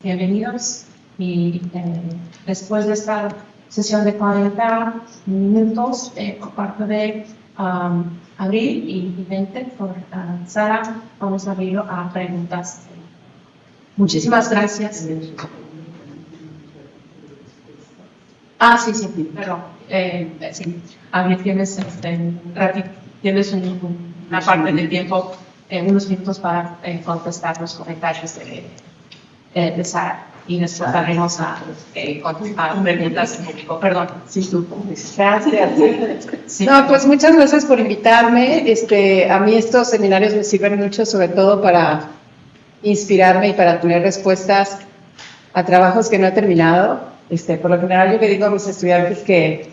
bienvenidos. Y después de esta sesión de 40 minutos, por parte de Abril y 20 por Sara, vamos a abrirlo a preguntas. Muchísimas gracias. Sí, perdón. Sí, Abril, tienes una parte del tiempo, unos minutos para contestar los comentarios de Sara. Y nos pasaremos a preguntas en público. Perdón. Sí, tú. Gracias. Sí. No, pues muchas gracias por invitarme. A mí estos seminarios me sirven mucho, sobre todo para inspirarme y para tener respuestas a trabajos que no he terminado. Por lo general yo le digo a mis estudiantes que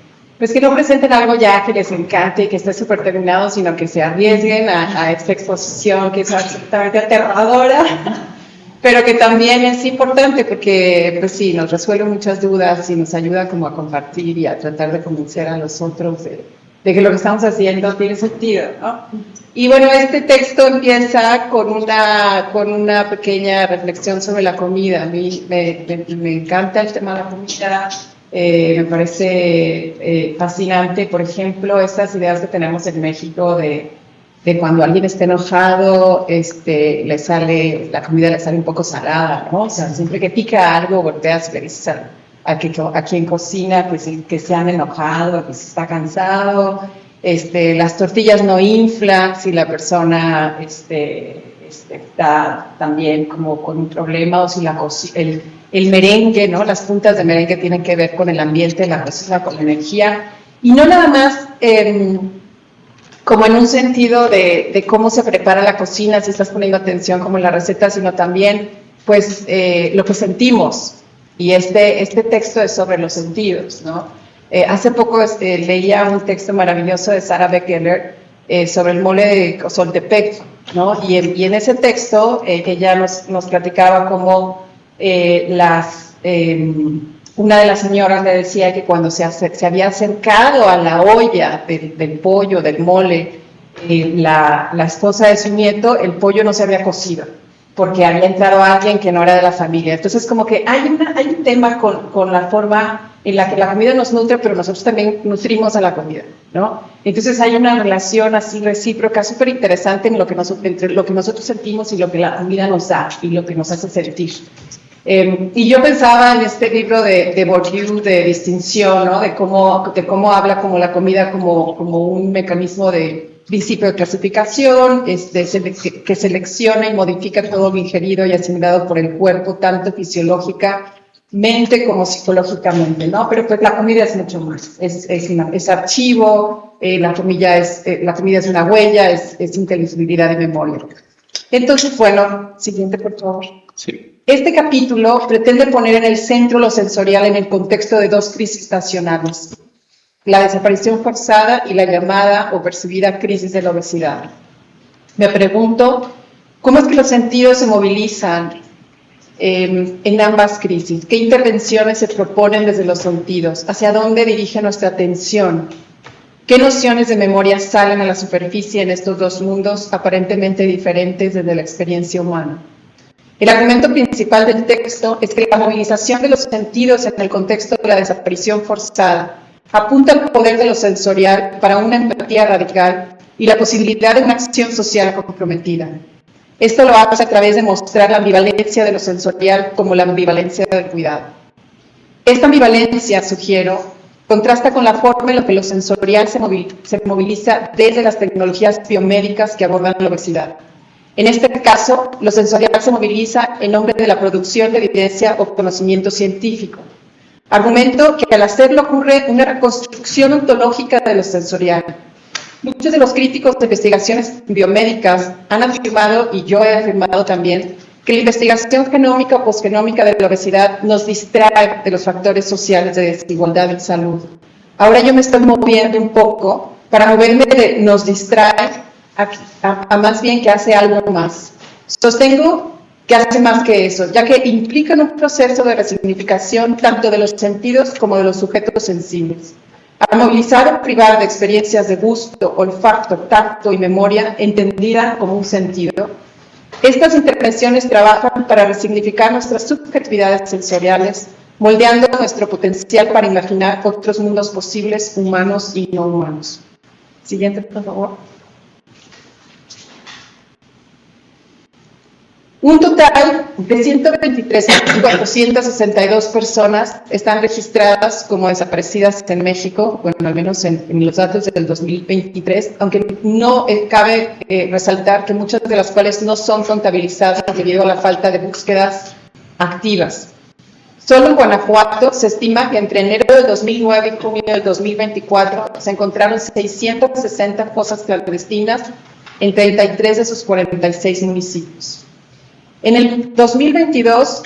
no presenten algo ya que les encante y que esté súper terminado, sino que se arriesguen a esta exposición que es absolutamente aterradora. Pero que también es importante porque, pues sí, nos resuelve muchas dudas y nos ayuda como a compartir y a tratar de convencer a los otros de que lo que estamos haciendo tiene sentido, ¿no? Y bueno, este texto empieza con una pequeña reflexión sobre la comida. A mí me encanta el tema de la comida, me parece fascinante, por ejemplo, estas ideas que tenemos en México de cuando alguien está enojado, la comida le sale un poco salada, ¿no? O sea, siempre que pica algo, volteas y le dices a quien cocina, pues que se han enojado, que se está cansado. Las tortillas no inflan si la persona está también como con un problema, o si el merengue, ¿no? Las puntas de merengue tienen que ver con el ambiente, la cocina, con la energía. Y no nada más como en un sentido de cómo se prepara la cocina, si estás poniendo atención como en la receta, sino también pues lo que sentimos. Y este texto es sobre los sentidos, ¿no? Hace poco leía un texto maravilloso de Sara Beckeler sobre el mole de Cozoltepec, ¿no? Y en ese texto ella nos platicaba cómo una de las señoras le decía que cuando se había acercado a la olla del pollo, del mole, la esposa de su nieto, el pollo no se había cocido, porque había entrado alguien que no era de la familia. Entonces, como que hay un tema con la forma en la que la comida nos nutre, pero nosotros también nutrimos a la comida, ¿no? Entonces, hay una relación así recíproca súper interesante entre lo que nosotros sentimos y lo que la comida nos da y lo que nos hace sentir. Y yo pensaba en este libro de Bourdieu de distinción, ¿no? De cómo habla como la comida como un mecanismo de principio de clasificación, que selecciona y modifica todo lo ingerido y asimilado por el cuerpo, tanto fisiológicamente como psicológicamente, ¿no? Pero pues la comida es mucho más, es archivo, la comida es una huella, es inteligibilidad y memoria. Entonces, bueno, siguiente por favor. Sí. Este capítulo pretende poner en el centro lo sensorial en el contexto de dos crisis nacionales: la desaparición forzada y la llamada o percibida crisis de la obesidad. Me pregunto, ¿cómo es que los sentidos se movilizan en ambas crisis? ¿Qué intervenciones se proponen desde los sentidos? ¿Hacia dónde dirige nuestra atención? ¿Qué nociones de memoria salen a la superficie en estos dos mundos aparentemente diferentes desde la experiencia humana? El argumento principal del texto es que la movilización de los sentidos en el contexto de la desaparición forzada apunta al poder de lo sensorial para una empatía radical y la posibilidad de una acción social comprometida. Esto lo hace a través de mostrar la ambivalencia de lo sensorial como la ambivalencia del cuidado. Esta ambivalencia, sugiero, contrasta con la forma en la que lo sensorial se moviliza desde las tecnologías biomédicas que abordan la obesidad. En este caso, lo sensorial se moviliza en nombre de la producción de evidencia o conocimiento científico. Argumento que al hacerlo ocurre una reconstrucción ontológica de lo sensorial. Muchos de los críticos de investigaciones biomédicas han afirmado, y yo he afirmado también, que la investigación genómica o posgenómica de la obesidad nos distrae de los factores sociales de desigualdad en salud. Ahora yo me estoy moviendo un poco para moverme de nos distrae a más bien que hace algo más. Sostengo que hace más que eso, ya que implican un proceso de resignificación tanto de los sentidos como de los sujetos sensibles. Al movilizar o privar de experiencias de gusto, olfato, tacto y memoria entendida como un sentido, Estas intervenciones trabajan para resignificar nuestras subjetividades sensoriales, moldeando nuestro potencial para imaginar otros mundos posibles, humanos y no humanos. Siguiente, por favor. Un total de 123.462 personas están registradas como desaparecidas en México, bueno, al menos en los datos del 2023, aunque no cabe resaltar que muchas de las cuales no son contabilizadas debido a la falta de búsquedas activas. Solo en Guanajuato se estima que entre enero del 2009 y junio del 2024 se encontraron 660 fosas clandestinas en 33 de sus 46 municipios. En el 2022,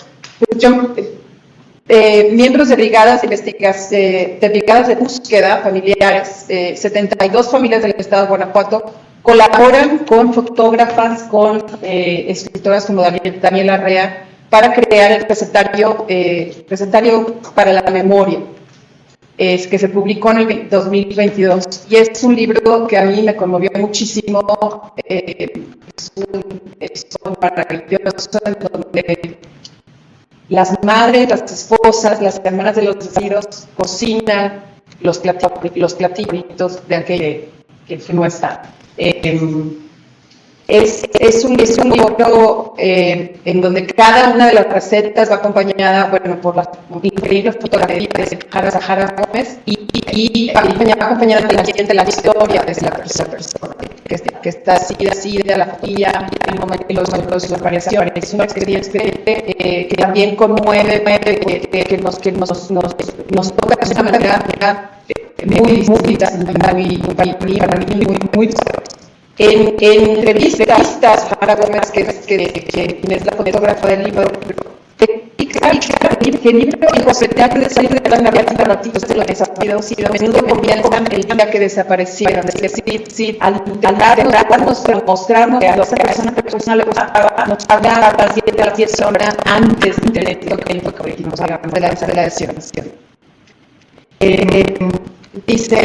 miembros de brigadas de búsqueda familiares, 72 familias del estado de Guanajuato, colaboran con fotógrafas, con escritoras como Daniela Arrea, para crear el recetario para la memoria, que se publicó en el 2022. Y es un libro que a mí me conmovió muchísimo. Es maravilloso, en donde las madres, las esposas, las hermanas de los desaparecidos cocinan los platillos de aquel que no está. Es un libro en donde cada una de las recetas va acompañada, bueno, por las increíbles fotografías de Sahara Gómez y acompañada de la historia de esa persona que está así de la familia, el momento de las variaciones. Es una experiencia que también conmueve, que nos toca de una manera muy En entrevistas, Sahara Gómez, que es la fotógrafa del libro, que el libro interpretar de salir de la narrativa de los desaparecidos y a menudo comienzan el día que desaparecieron. Es decir, al mostrarnos que a esa persona le gustaba, nos hablaba a las 10 horas antes de que nos hagamos de la desaparición. Dice a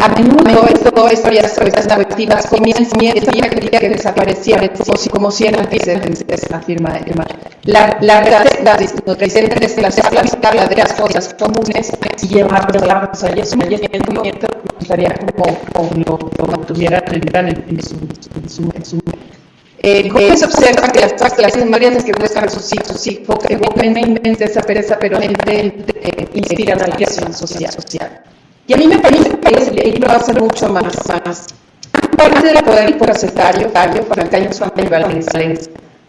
menudo estas narrativas comienzan que desaparecían como si eran antes, afirma Emma. La receta presentes las verdaderas cosas comunes y llevarlas a ellos. Me gustaría como lo tuvieran en su Gómez observa que las clases varias que buscan sus hijos evocan inmensa esa pereza, pero inspiran a la creación social. Y a mí me parece que el libro va a ser mucho más. Parte del poder hiperacetario, para que haya una ambivalencia.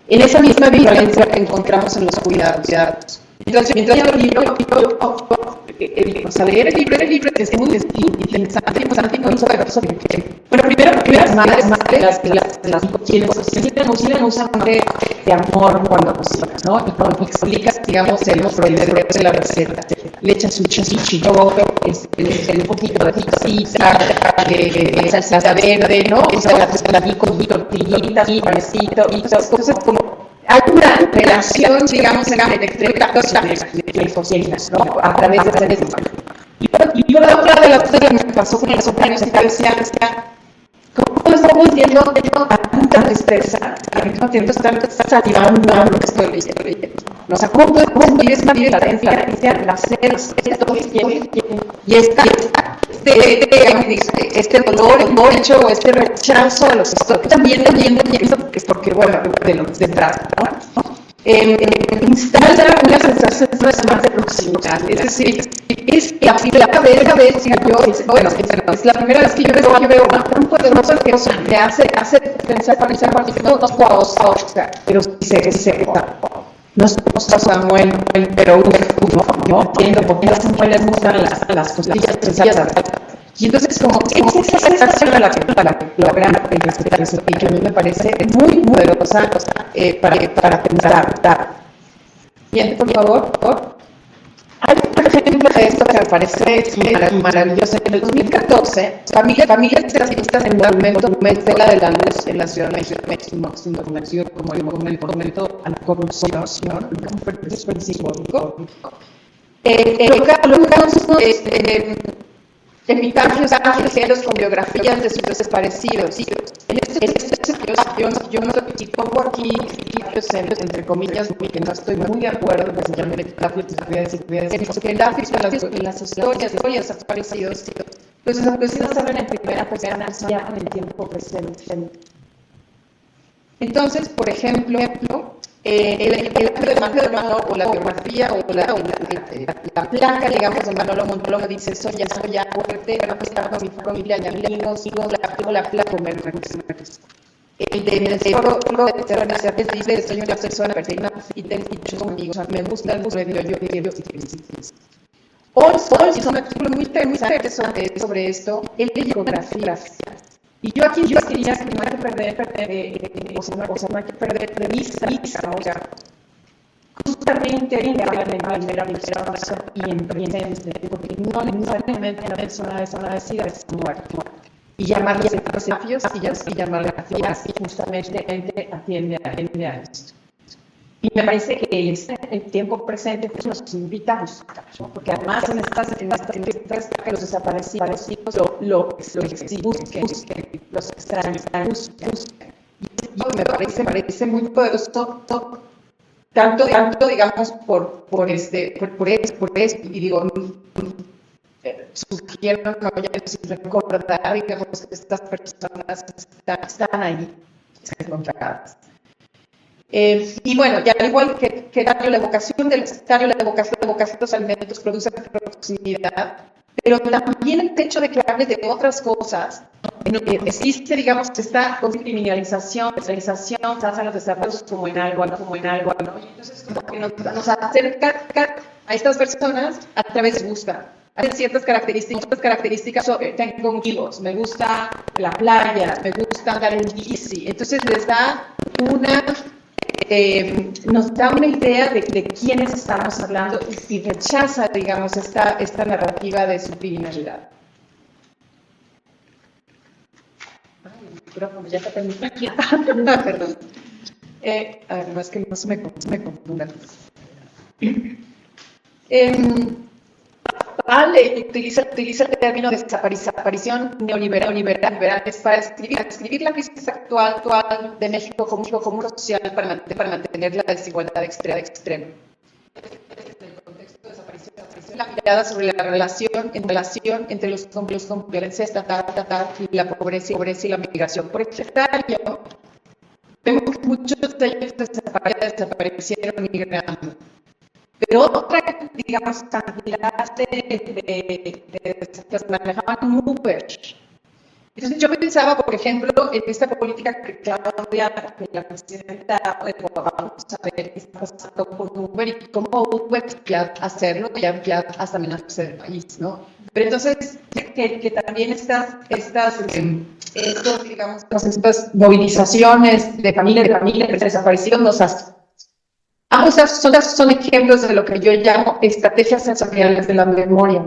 En esa misma ambivalencia que encontramos en los cuidados. Mientras yo libro, leer el libro es muy interesante, bueno, primero las madres quienes usan de amor cuando cocinas, ¿no? Y cuando explicas, digamos, el proveedor de la receta, le echas un chillo, un poquito de pizza, salsa verde, ¿no? Con tortillitas, panecito, y cosas como. Hay una relación, digamos, entre las cocinas, ¿no? A través de esa receta. Y otra de las cosas que me pasó con los opiniones que decía, ¿cómo estamos viendo a tanta tristeza? Al mismo tiempo están salivando lo que estoy leyendo. O sea, ¿cómo vives una vida de el hacer esto y este dolor, el hecho, o este rechazo a los estoques? También pienso que es porque, bueno, de lo que trata, ¿no? Instala una sensación más de proximidad, es decir, es la primera vez que es la primera vez que yo veo una tan poderosa que me hace pensar pero se no es Samuel, pero yo entiendo porque las Samuel les gustan las costillas sencillas. Y entonces, como esa sensación a la que logran respetar eso, y que a mí me parece muy poderosa para pensar. Bien, por favor. Hay un ejemplo de esto que me parece maravilloso. En el 2014, familias terroristas en un documento de la luz en la Ciudad de México, conocido como el Monumento a la Corrupción, es público. Epitafios con biografías de sus desaparecidos. En yo no pongo aquí entre comillas, porque no estoy muy de acuerdo, pues ya me voy a decir que en las historias aparecidos, pues hablan en primera persona ya en el tiempo presente. Entonces, por ejemplo, el de Manolo, o la biografía, o la placa, digamos, de Manolo Montoya dice, soy ya fuerte, no estar con mi familia y amigos, la placa, comer. El de Foro de Terranas dice, soy una persona perfecta y tengo muchos amigos, me gusta el museo, yo quiero. Hoy hizo un artículo muy interesante sobre esto, el de geografía. Y yo aquí quería que no hay que perder de vista, ¿no? O sea, justamente en la primera y en presente, porque no necesariamente una persona desaparecida es muerta. Y llamarle desafíos y llamarle así justamente atiende a esto. Y me parece que el tiempo presente nos invita a buscar, ¿no? Porque además en estas que los desaparecidos lo busquen, los extraños busquen. Y me parece muy poderoso, tanto digamos por esto, y digo, sugiero no recordar, digamos, que estas personas están ahí, están encontradas. Y bueno, ya al igual que la evocación de los alimentos produce proximidad, pero también el hecho de que hables de otras cosas, existe, digamos, esta criminalización, a los desarrollos como en algo, ¿no? Y entonces como que nos acerca a estas personas a través de busca. Hay ciertas características, tengo amigos, me gusta la playa, me gusta andar en bici, entonces les da nos da una idea de quiénes estamos hablando y rechaza, digamos, esta narrativa de su criminalidad. Ya está permitido. Perdón. Además que no se me confundan. Vale, utiliza el término de desaparición neoliberal es para escribir la crisis actual de México como social para mantener la desigualdad extrema. Desde el contexto de desaparición, la mirada sobre la relación entre los hombres con violencia estatal y la pobreza y la migración. Por ejemplo, vemos que muchos de ellos desaparecieron migrando. Pero otra, digamos, cantidad de manejaban Uber. Entonces yo pensaba, por ejemplo, en esta política que Claudia, la presidenta, vamos a ver qué está pasando con Uber y cómo Uber hacerlo y ampliar hasta menos del país, ¿no? Pero entonces, que también estas movilizaciones de familias desaparecidos nos hacen. Ambos son ejemplos de lo que yo llamo estrategias sensoriales de la memoria.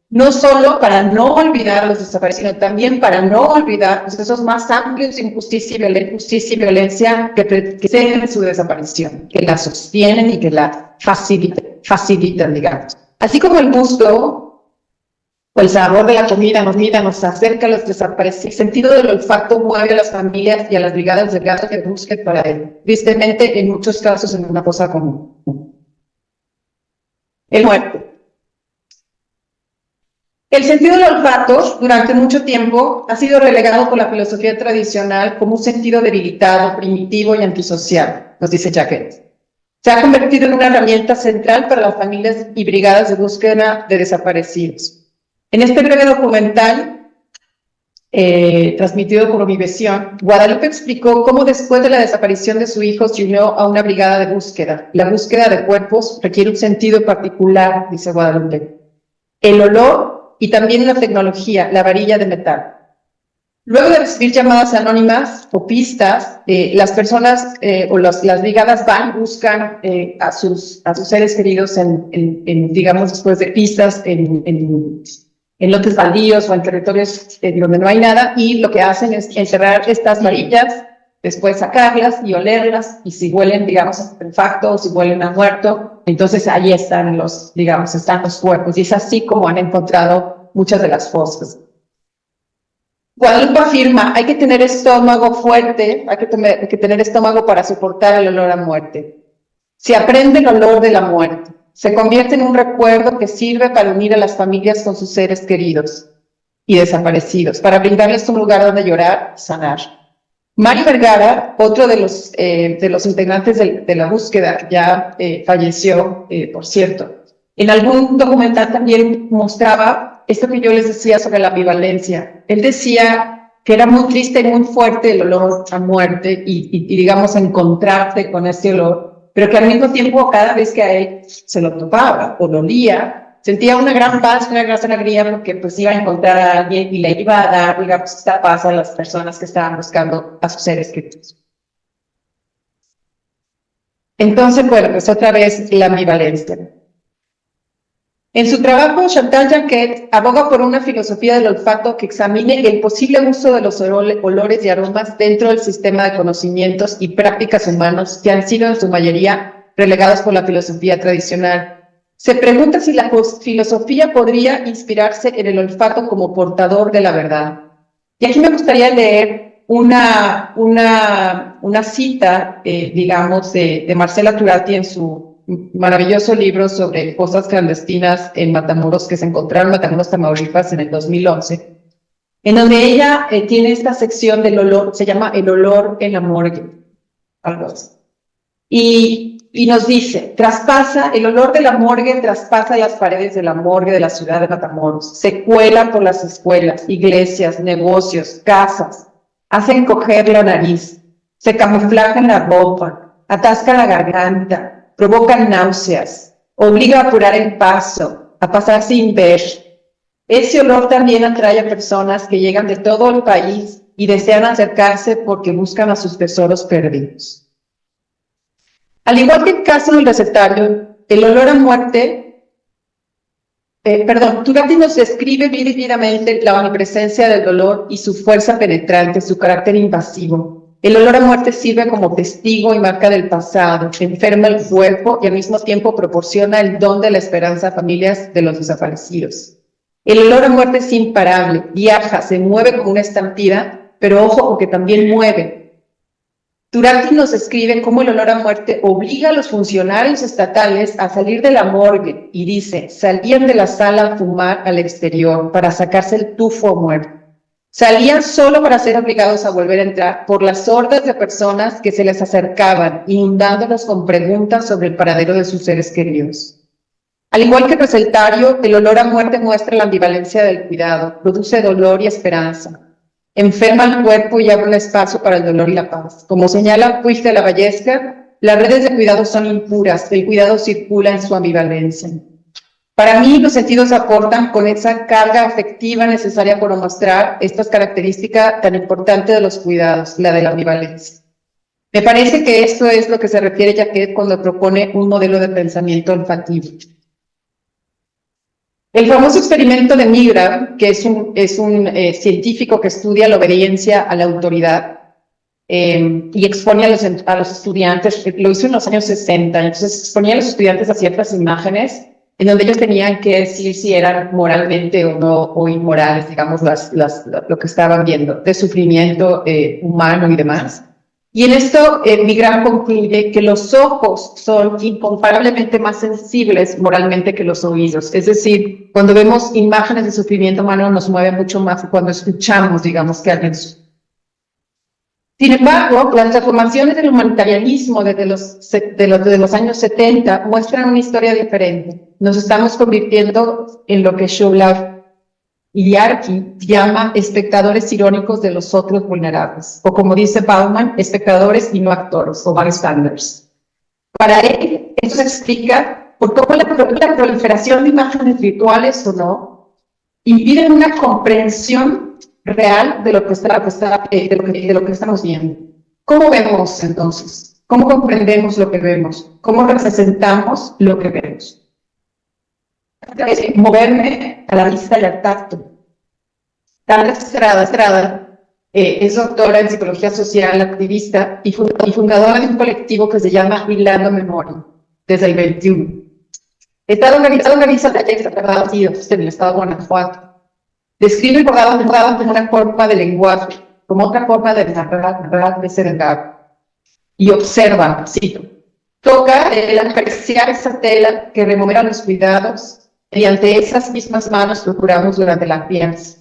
No solo para no olvidar a los desaparecidos, sino también para no olvidar procesos más amplios de injusticia y violencia que preceden su desaparición, que la sostienen y que la facilitan, digamos. Así como el gusto o el sabor de la comida nos acerca a los desaparecidos, el sentido del olfato mueve a las familias y a las brigadas de gato que busquen para él. Tristemente, en muchos casos, en una cosa común. El muerto. El sentido del olfato, durante mucho tiempo, ha sido relegado por la filosofía tradicional como un sentido debilitado, primitivo y antisocial, nos dice Jacquet. Se ha convertido en una herramienta central para las familias y brigadas de búsqueda de desaparecidos. En este breve documental, transmitido por Univisión, Guadalupe explicó cómo después de la desaparición de su hijo se unió a una brigada de búsqueda. La búsqueda de cuerpos requiere un sentido particular, dice Guadalupe. El olor y también la tecnología, la varilla de metal. Luego de recibir llamadas anónimas o pistas, las personas o las brigadas van y buscan a sus seres queridos digamos, después de pistas en lotes baldíos o en territorios donde no hay nada, y lo que hacen es encerrar estas varillas, después sacarlas y olerlas, y si huelen, digamos, a artefacto o si huelen a muerto, entonces ahí están los cuerpos, y es así como han encontrado muchas de las fosas. Guadalupe afirma, hay que tener estómago fuerte, hay que tener estómago para soportar el olor a muerte. Se aprende el olor de la muerte. Se convierte en un recuerdo que sirve para unir a las familias con sus seres queridos y desaparecidos, para brindarles un lugar donde llorar y sanar. Mario Vergara, otro de los integrantes de la búsqueda, ya falleció, por cierto. En algún documental también mostraba esto que yo les decía sobre la ambivalencia. Él decía que era muy triste y muy fuerte el olor a muerte y digamos, encontrarse con ese olor, pero que al mismo tiempo, cada vez que a él se lo topaba o lo olía, sentía una gran paz, una gran alegría, porque pues iba a encontrar a alguien y le iba a dar, digamos, esta paz a las personas que estaban buscando a sus seres queridos. Entonces, bueno, pues otra vez la ambivalencia. En su trabajo, Chantal Jacquet aboga por una filosofía del olfato que examine el posible uso de los olores y aromas dentro del sistema de conocimientos y prácticas humanos que han sido en su mayoría relegados por la filosofía tradicional. Se pregunta si la filosofía podría inspirarse en el olfato como portador de la verdad. Y aquí me gustaría leer una cita, digamos, de Marcela Turati en su maravilloso libro sobre fosas clandestinas en Matamoros, que se encontraron en Matamoros, Tamaulipas, en el 2011, en donde ella tiene esta sección del olor, se llama El olor en la morgue, algo así. Y nos dice, el olor de la morgue traspasa las paredes de la morgue de la ciudad de Matamoros, se cuela por las escuelas, iglesias, negocios, casas, hace encoger la nariz, se camuflaja en la ropa, atasca la garganta, provoca náuseas, obliga a apurar el paso, a pasar sin ver. Ese olor también atrae a personas que llegan de todo el país y desean acercarse porque buscan a sus tesoros perdidos. Al igual que el caso del recetario, el olor a muerte, Turati nos describe vívidamente la omnipresencia del dolor y su fuerza penetrante, su carácter invasivo. El olor a muerte sirve como testigo y marca del pasado, enferma el cuerpo y al mismo tiempo proporciona el don de la esperanza a familias de los desaparecidos. El olor a muerte es imparable, viaja, se mueve como una estampida, pero ojo, porque también mueve. Turati nos escribe cómo el olor a muerte obliga a los funcionarios estatales a salir de la morgue y dice, salían de la sala a fumar al exterior para sacarse el tufo muerto. Salían solo para ser obligados a volver a entrar por las hordas de personas que se les acercaban, inundándolos con preguntas sobre el paradero de sus seres queridos. Al igual que el recetario, el olor a muerte muestra la ambivalencia del cuidado, produce dolor y esperanza. Enferma el cuerpo y abre un espacio para el dolor y la paz. Como señala Puig de la Vallesca, las redes de cuidado son impuras, el cuidado circula en su ambivalencia. Para mí, los sentidos aportan con esa carga afectiva necesaria para mostrar esta característica tan importante de los cuidados, la de la ambivalencia. Me parece que esto es lo que se refiere Jacquet cuando propone un modelo de pensamiento olfativo. El famoso experimento de Milgram, que es un científico que estudia la obediencia a la autoridad y expone a los estudiantes, lo hizo en los años 60, entonces exponía a los estudiantes a ciertas imágenes en donde ellos tenían que decir si eran moralmente o no, o inmorales, digamos, lo que estaban viendo, de sufrimiento humano y demás. Y en esto Milgram concluye que los ojos son incomparablemente más sensibles moralmente que los oídos. Es decir, cuando vemos imágenes de sufrimiento humano nos mueve mucho más que cuando escuchamos, digamos, que alguien sufre. Sin embargo, las transformaciones del humanitarianismo desde los años 70 muestran una historia diferente. Nos estamos convirtiendo en lo que Shola Iliarki llama espectadores irónicos de los otros vulnerables, o como dice Bauman, espectadores y no actores, o bystanders. Para él, eso explica por cómo la proliferación de imágenes virtuales o no impiden una comprensión real de lo que estamos viendo. ¿Cómo vemos entonces? ¿Cómo comprendemos lo que vemos? ¿Cómo representamos lo que vemos? Es moverme a la vista y al tacto. Tania Estrada es doctora en psicología social, activista y fundadora de un colectivo que se llama Hilando Memoria, desde el 21. Está organizada talleres en el estado de Guanajuato. Describe el bordado como una forma de lenguaje, como otra forma de narrar, de ser y observa, cito, toca el acariciar esa tela que remunera los cuidados, mediante esas mismas manos procuramos durante la crianza.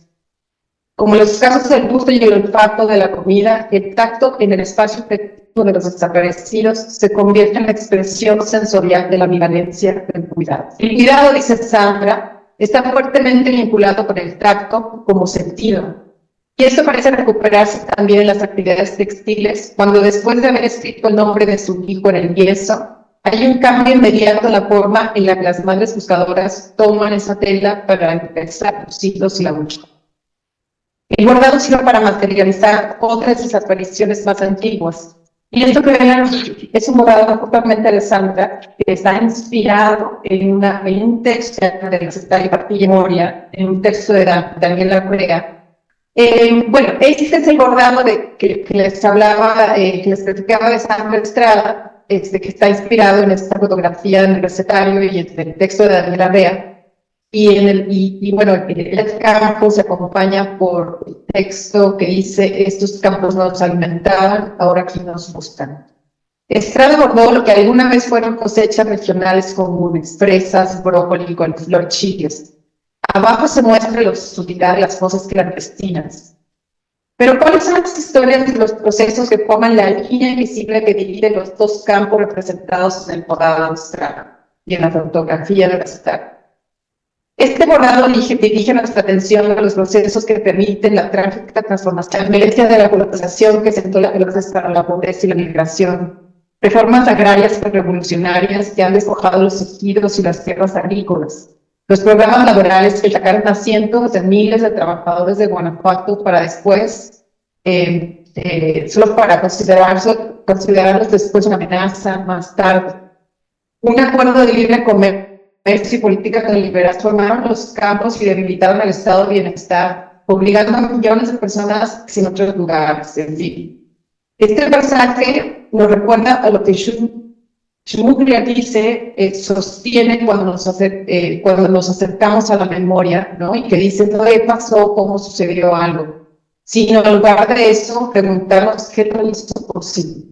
Como en los casos del gusto y el olfato de la comida, el tacto en el espacio afectivo de los desaparecidos se convierte en la expresión sensorial de la ambivalencia del cuidado. El cuidado, dice Sandra, está fuertemente vinculado con el tacto como sentido. Y esto parece recuperarse también en las actividades textiles, cuando después de haber escrito el nombre de su hijo en el yeso, hay un cambio inmediato en la forma en la que las madres buscadoras toman esa tela para empezar los hilos y la búsqueda. El bordado sirve para materializar otras desapariciones más antiguas. Y esto que vean es un bordado totalmente de Sandra, que está inspirado en un texto de la secretaria Partilla Moria, en un texto de Daniela Curea. Bueno, este es el bordado que les hablaba, que les platicaba de Sandra Estrada, que está inspirado en esta fotografía en el recetario y en el texto de Daniela Rea. Y bueno, el campo se acompaña por el texto que dice: estos campos nos alimentaban, ahora aquí nos gustan. Estrada bordó lo que alguna vez fueron cosechas regionales comunes, fresas, brócoli, coliflor, chiles. Abajo se muestra la obscuridad de las fosas clandestinas. Pero ¿cuáles son las historias de los procesos que forman la línea invisible que divide los dos campos representados en el bordado de Estrada y en la fotografía de Estrada? Este bordado dirige nuestra atención a los procesos que permiten la trágica transformación, la violencia de la colonización que sentó las bases para la pobreza y la migración, reformas agrarias revolucionarias que han despojado los ejidos y las tierras agrícolas, los programas laborales que sacaron a cientos de miles de trabajadores de Guanajuato para después, solo para considerarlos después una amenaza más tarde. Un acuerdo de libre comercio y políticas neoliberales formaron los campos y debilitaron el estado de bienestar, obligando a millones de personas sin otros lugares, en fin. Este pasaje nos recuerda a lo que Schmuckler dice, sostiene cuando nos acercamos a la memoria, ¿no? Y que dice: no le pasó cómo sucedió algo, sino en lugar de eso, preguntarnos qué lo hizo posible.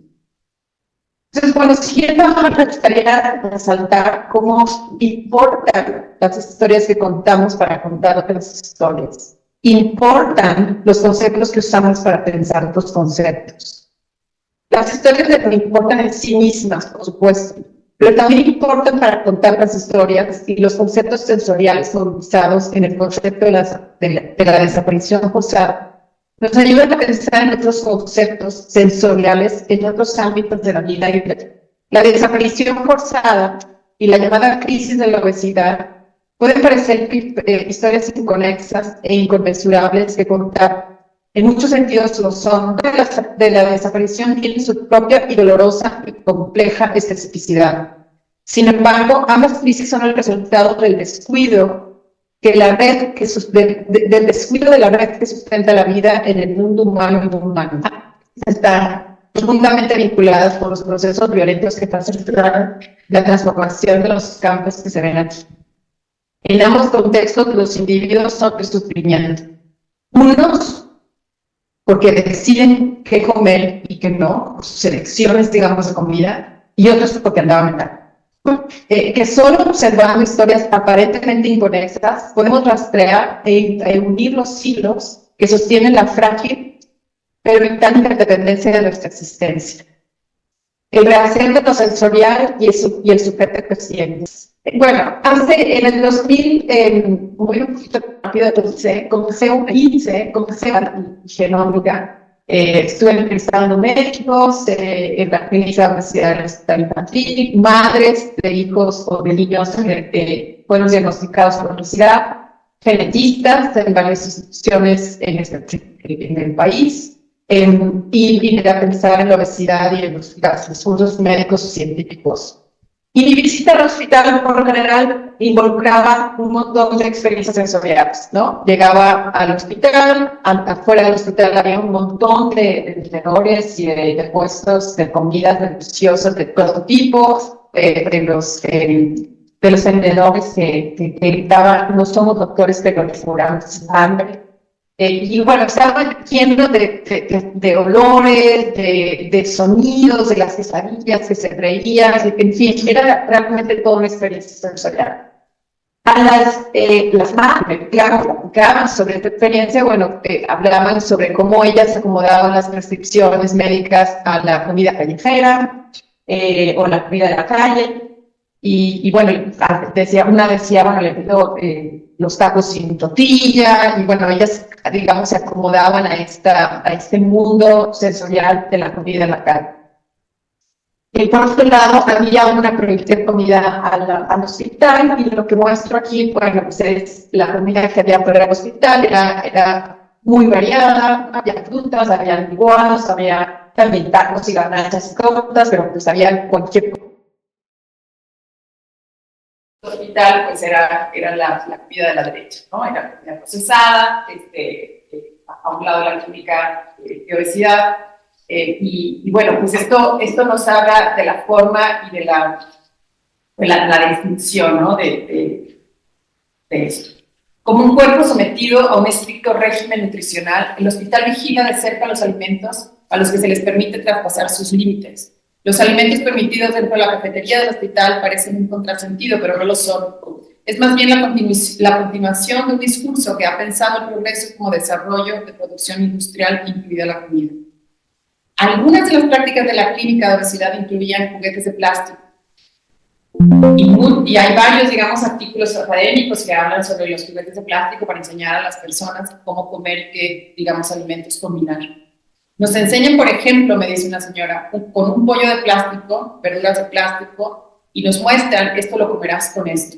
Entonces, bueno, siguiendo, me gustaría resaltar cómo importan las historias que contamos para contar otras historias. Importan los conceptos que usamos para pensar otros conceptos. Las historias importan en sí mismas, por supuesto, pero también importan para contar las historias y los conceptos sensoriales movilizados en el concepto de la desaparición forzada. Nos ayudan a pensar en otros conceptos sensoriales en otros ámbitos de la vida. La desaparición forzada y la llamada crisis de la obesidad pueden parecer historias inconexas e inconmensurables que contar. En muchos sentidos lo son. De la desaparición tiene su propia y dolorosa y compleja especificidad. Sin embargo, ambas crisis son el resultado del descuido del descuido de la red que sustenta la vida en el mundo humano y no humano. Están profundamente vinculadas con los procesos violentos que facilitan la transformación de los campos que se ven aquí. En ambos contextos, los individuos son de sufrimiento. Unos porque deciden qué comer y qué no, por sus elecciones, digamos, de comida, y otros porque andaban mal. Que solo observando historias aparentemente inconexas podemos rastrear e unir los hilos que sostienen la frágil pero vital interdependencia de nuestra existencia. El rehacer de lo sensorial y el sujeto que sientes. Bueno, en el 2000, muy un poquito rápido, comencé a genómica. Estuve entrevistando médicos, en la clínica universidad del hospital infantil, madres de hijos o de niños que fueron diagnosticados con obesidad, genetistas en varias instituciones en el país, y vine a pensar en la obesidad y en los usos médicos o científicos. Y mi visita al hospital, por lo general, involucraba un montón de experiencias sensoriales, ¿no? Llegaba al hospital, afuera del hospital había un montón de tenedores y de puestos de comidas deliciosas de todo tipo, de los vendedores que gritaban, no somos doctores, pero les curamos hambre. Y bueno, estaban llenos de olores, de sonidos, de las quesadillas que se reían, en fin, era realmente toda una experiencia sensorial. A las madres, platicaban sobre esta experiencia, bueno, hablaban sobre cómo ellas acomodaban las prescripciones médicas a la comida callejera o la comida de la calle. Y bueno, una decía, bueno, le pido los tacos sin tortilla, y bueno, ellas, digamos, se acomodaban a este mundo sensorial de la comida en la calle. Y por otro lado, había una proyección de comida al hospital, y lo que muestro aquí, bueno, pues es la comida que había para el hospital, era muy variada, había frutas, había licuados, había también tacos y garnachas y cosas, pero pues había cualquier hospital, pues era la comida de la derecha, ¿no? Era comida procesada, a un lado de la clínica de obesidad, y bueno, pues esto nos habla de la forma y de la descripción, ¿no? de esto. Como un cuerpo sometido a un estricto régimen nutricional, el hospital vigila de cerca los alimentos a los que se les permite traspasar sus límites. Los alimentos permitidos dentro de la cafetería del hospital parecen un contrasentido, pero no lo son. Es más bien la continuación de un discurso que ha pensado el progreso como desarrollo de producción industrial, incluida la comida. Algunas de las prácticas de la clínica de obesidad incluían juguetes de plástico. Y hay varios, digamos, artículos académicos que hablan sobre los juguetes de plástico para enseñar a las personas cómo comer y qué, digamos, alimentos combinar. Nos enseñan, por ejemplo, me dice una señora, con un pollo de plástico, verduras de plástico, y nos muestran, esto lo comerás con esto,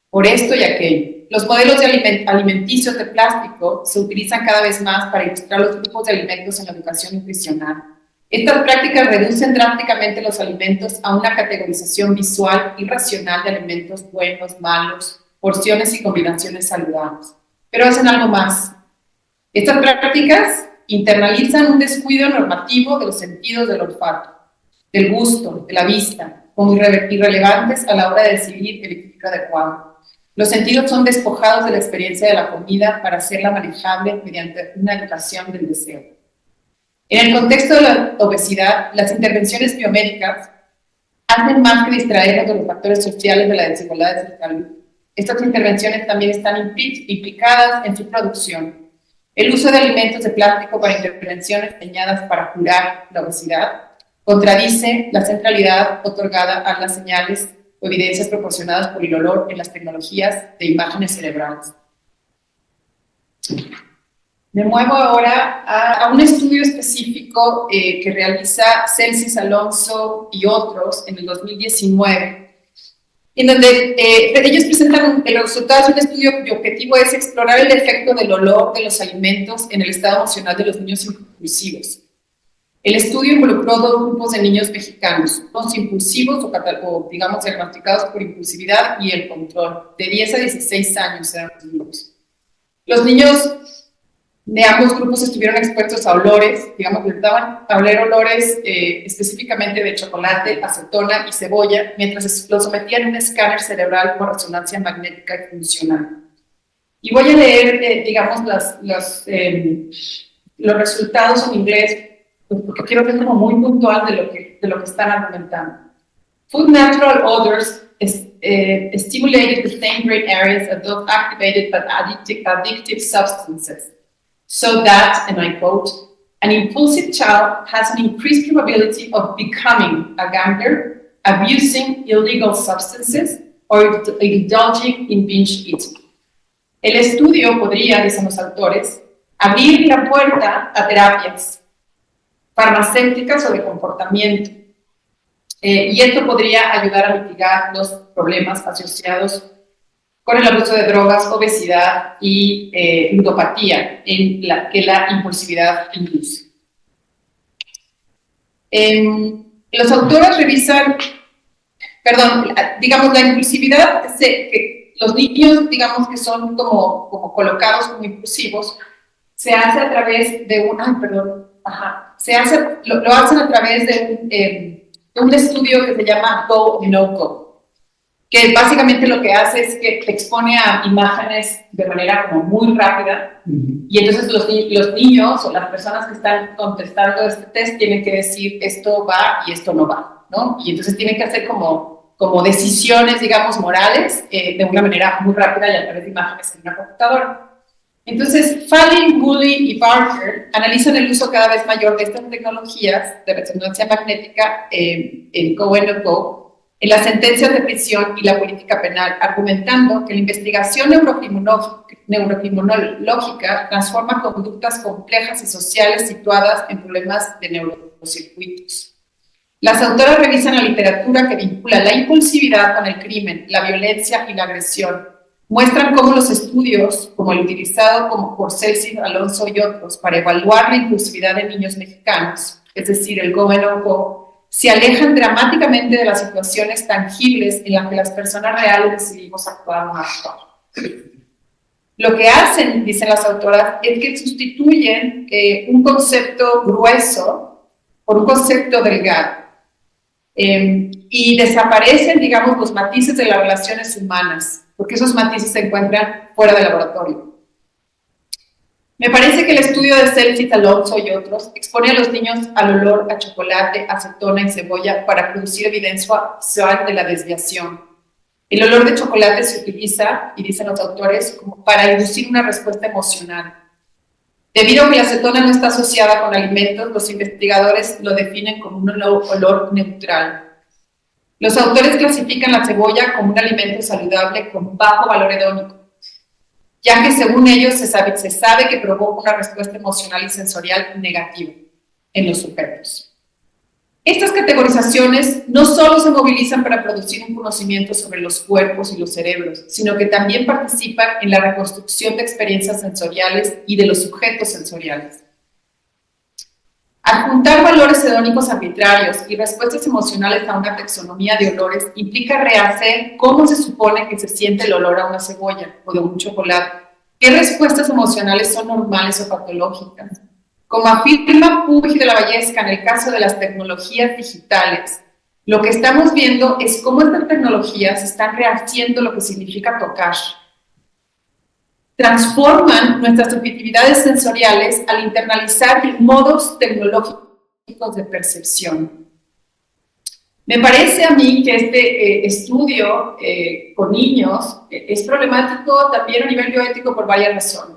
por esto y aquello. Los modelos de alimenticios de plástico se utilizan cada vez más para ilustrar los grupos de alimentos en la educación nutricional. Estas prácticas reducen drásticamente los alimentos a una categorización visual y racional de alimentos buenos, malos, porciones y combinaciones saludables. Pero hacen algo más. Estas prácticas internalizan un descuido normativo de los sentidos del olfato, del gusto, de la vista, como irrelevantes a la hora de decidir el equilibrio adecuado. Los sentidos son despojados de la experiencia de la comida para hacerla manejable mediante una educación del deseo. En el contexto de la obesidad, las intervenciones biomédicas hacen más que distraernos de los factores sociales de la desigualdad de salud. Estas intervenciones también están implicadas en su producción. El uso de alimentos de plástico para intervenciones diseñadas para curar la obesidad contradice la centralidad otorgada a las señales o evidencias proporcionadas por el olor en las tecnologías de imágenes cerebrales. Me muevo ahora a un estudio específico que realiza Celsis Alonso y otros en el 2019, en donde ellos presentan el resultado de un estudio cuyo objetivo es explorar el efecto del olor de los alimentos en el estado emocional de los niños impulsivos. El estudio involucró dos grupos de niños mexicanos, los impulsivos o digamos diagnosticados por impulsividad y el control, de 10 a 16 años eran los niños. Los niños de ambos grupos estuvieron expuestos a olores, digamos, les daban a oler olores específicamente de chocolate, acetona y cebolla, mientras los sometían a un escáner cerebral por resonancia magnética y funcional. Y voy a leer, digamos, los resultados en inglés, porque quiero que es como muy puntual de lo que están argumentando. Food natural odors stimulated the same brain areas as those activated by addictive substances. So that, and I quote, an impulsive child has an increased probability of becoming a gambler, abusing illegal substances, or indulging in binge eating. El estudio podría, dicen los autores, abrir la puerta a terapias farmacéuticas o de comportamiento. Y esto podría ayudar a mitigar los problemas asociados con el abuso de drogas, obesidad y ludopatía que la impulsividad induce. Los autores revisan, digamos, la impulsividad, que los niños, digamos, que son como colocados como impulsivos, se hace a través de lo hacen a través de un estudio que se llama Go No Go. que básicamente lo que hace es que te expone a imágenes de manera como muy rápida, y entonces los niños o las personas que están contestando este test tienen que decir esto va y esto no va, ¿no? Y entonces tienen que hacer como decisiones, digamos, morales de una manera muy rápida y a través de imágenes en una computadora. Entonces, Fallin, Woolley y Barker analizan el uso cada vez mayor de estas tecnologías de resonancia magnética en Cohen Co. en las sentencias de prisión y la política penal, argumentando que la investigación neurocriminológica transforma conductas complejas y sociales situadas en problemas de neurocircuitos. Las autoras revisan la literatura que vincula la impulsividad con el crimen, la violencia y la agresión. Muestran cómo los estudios, como el utilizado por Celsi, Alonso y otros, para evaluar la impulsividad de niños mexicanos, es decir, el GOVERNO, se alejan dramáticamente de las situaciones tangibles en las que las personas reales decidimos actuar o no actuar. Lo que hacen, dicen las autoras, es que sustituyen un concepto grueso por un concepto delgado. Y desaparecen, digamos, los matices de las relaciones humanas, porque esos matices se encuentran fuera del laboratorio. Me parece que el estudio de Celsi, Alonso y otros expone a los niños al olor a chocolate, acetona y cebolla para producir evidencia visual de la desviación. El olor de chocolate se utiliza, y dicen los autores, como para inducir una respuesta emocional. Debido a que la acetona no está asociada con alimentos, los investigadores lo definen como un olor neutral. Los autores clasifican la cebolla como un alimento saludable con bajo valor hedónico, ya que según ellos se sabe que provoca una respuesta emocional y sensorial negativa en los sujetos. Estas categorizaciones no solo se movilizan para producir un conocimiento sobre los cuerpos y los cerebros, sino que también participan en la reconstrucción de experiencias sensoriales y de los sujetos sensoriales. Adjuntar valores hedónicos arbitrarios y respuestas emocionales a una taxonomía de olores implica rehacer cómo se supone que se siente el olor a una cebolla o de un chocolate. ¿Qué respuestas emocionales son normales o patológicas? Como afirma Puig de la Vallesca en el caso de las tecnologías digitales, lo que estamos viendo es cómo estas tecnologías están rehaciendo lo que significa tocar. Transforman nuestras subjetividades sensoriales al internalizar modos tecnológicos de percepción. Me parece a mí que este estudio con niños es problemático también a nivel bioético por varias razones.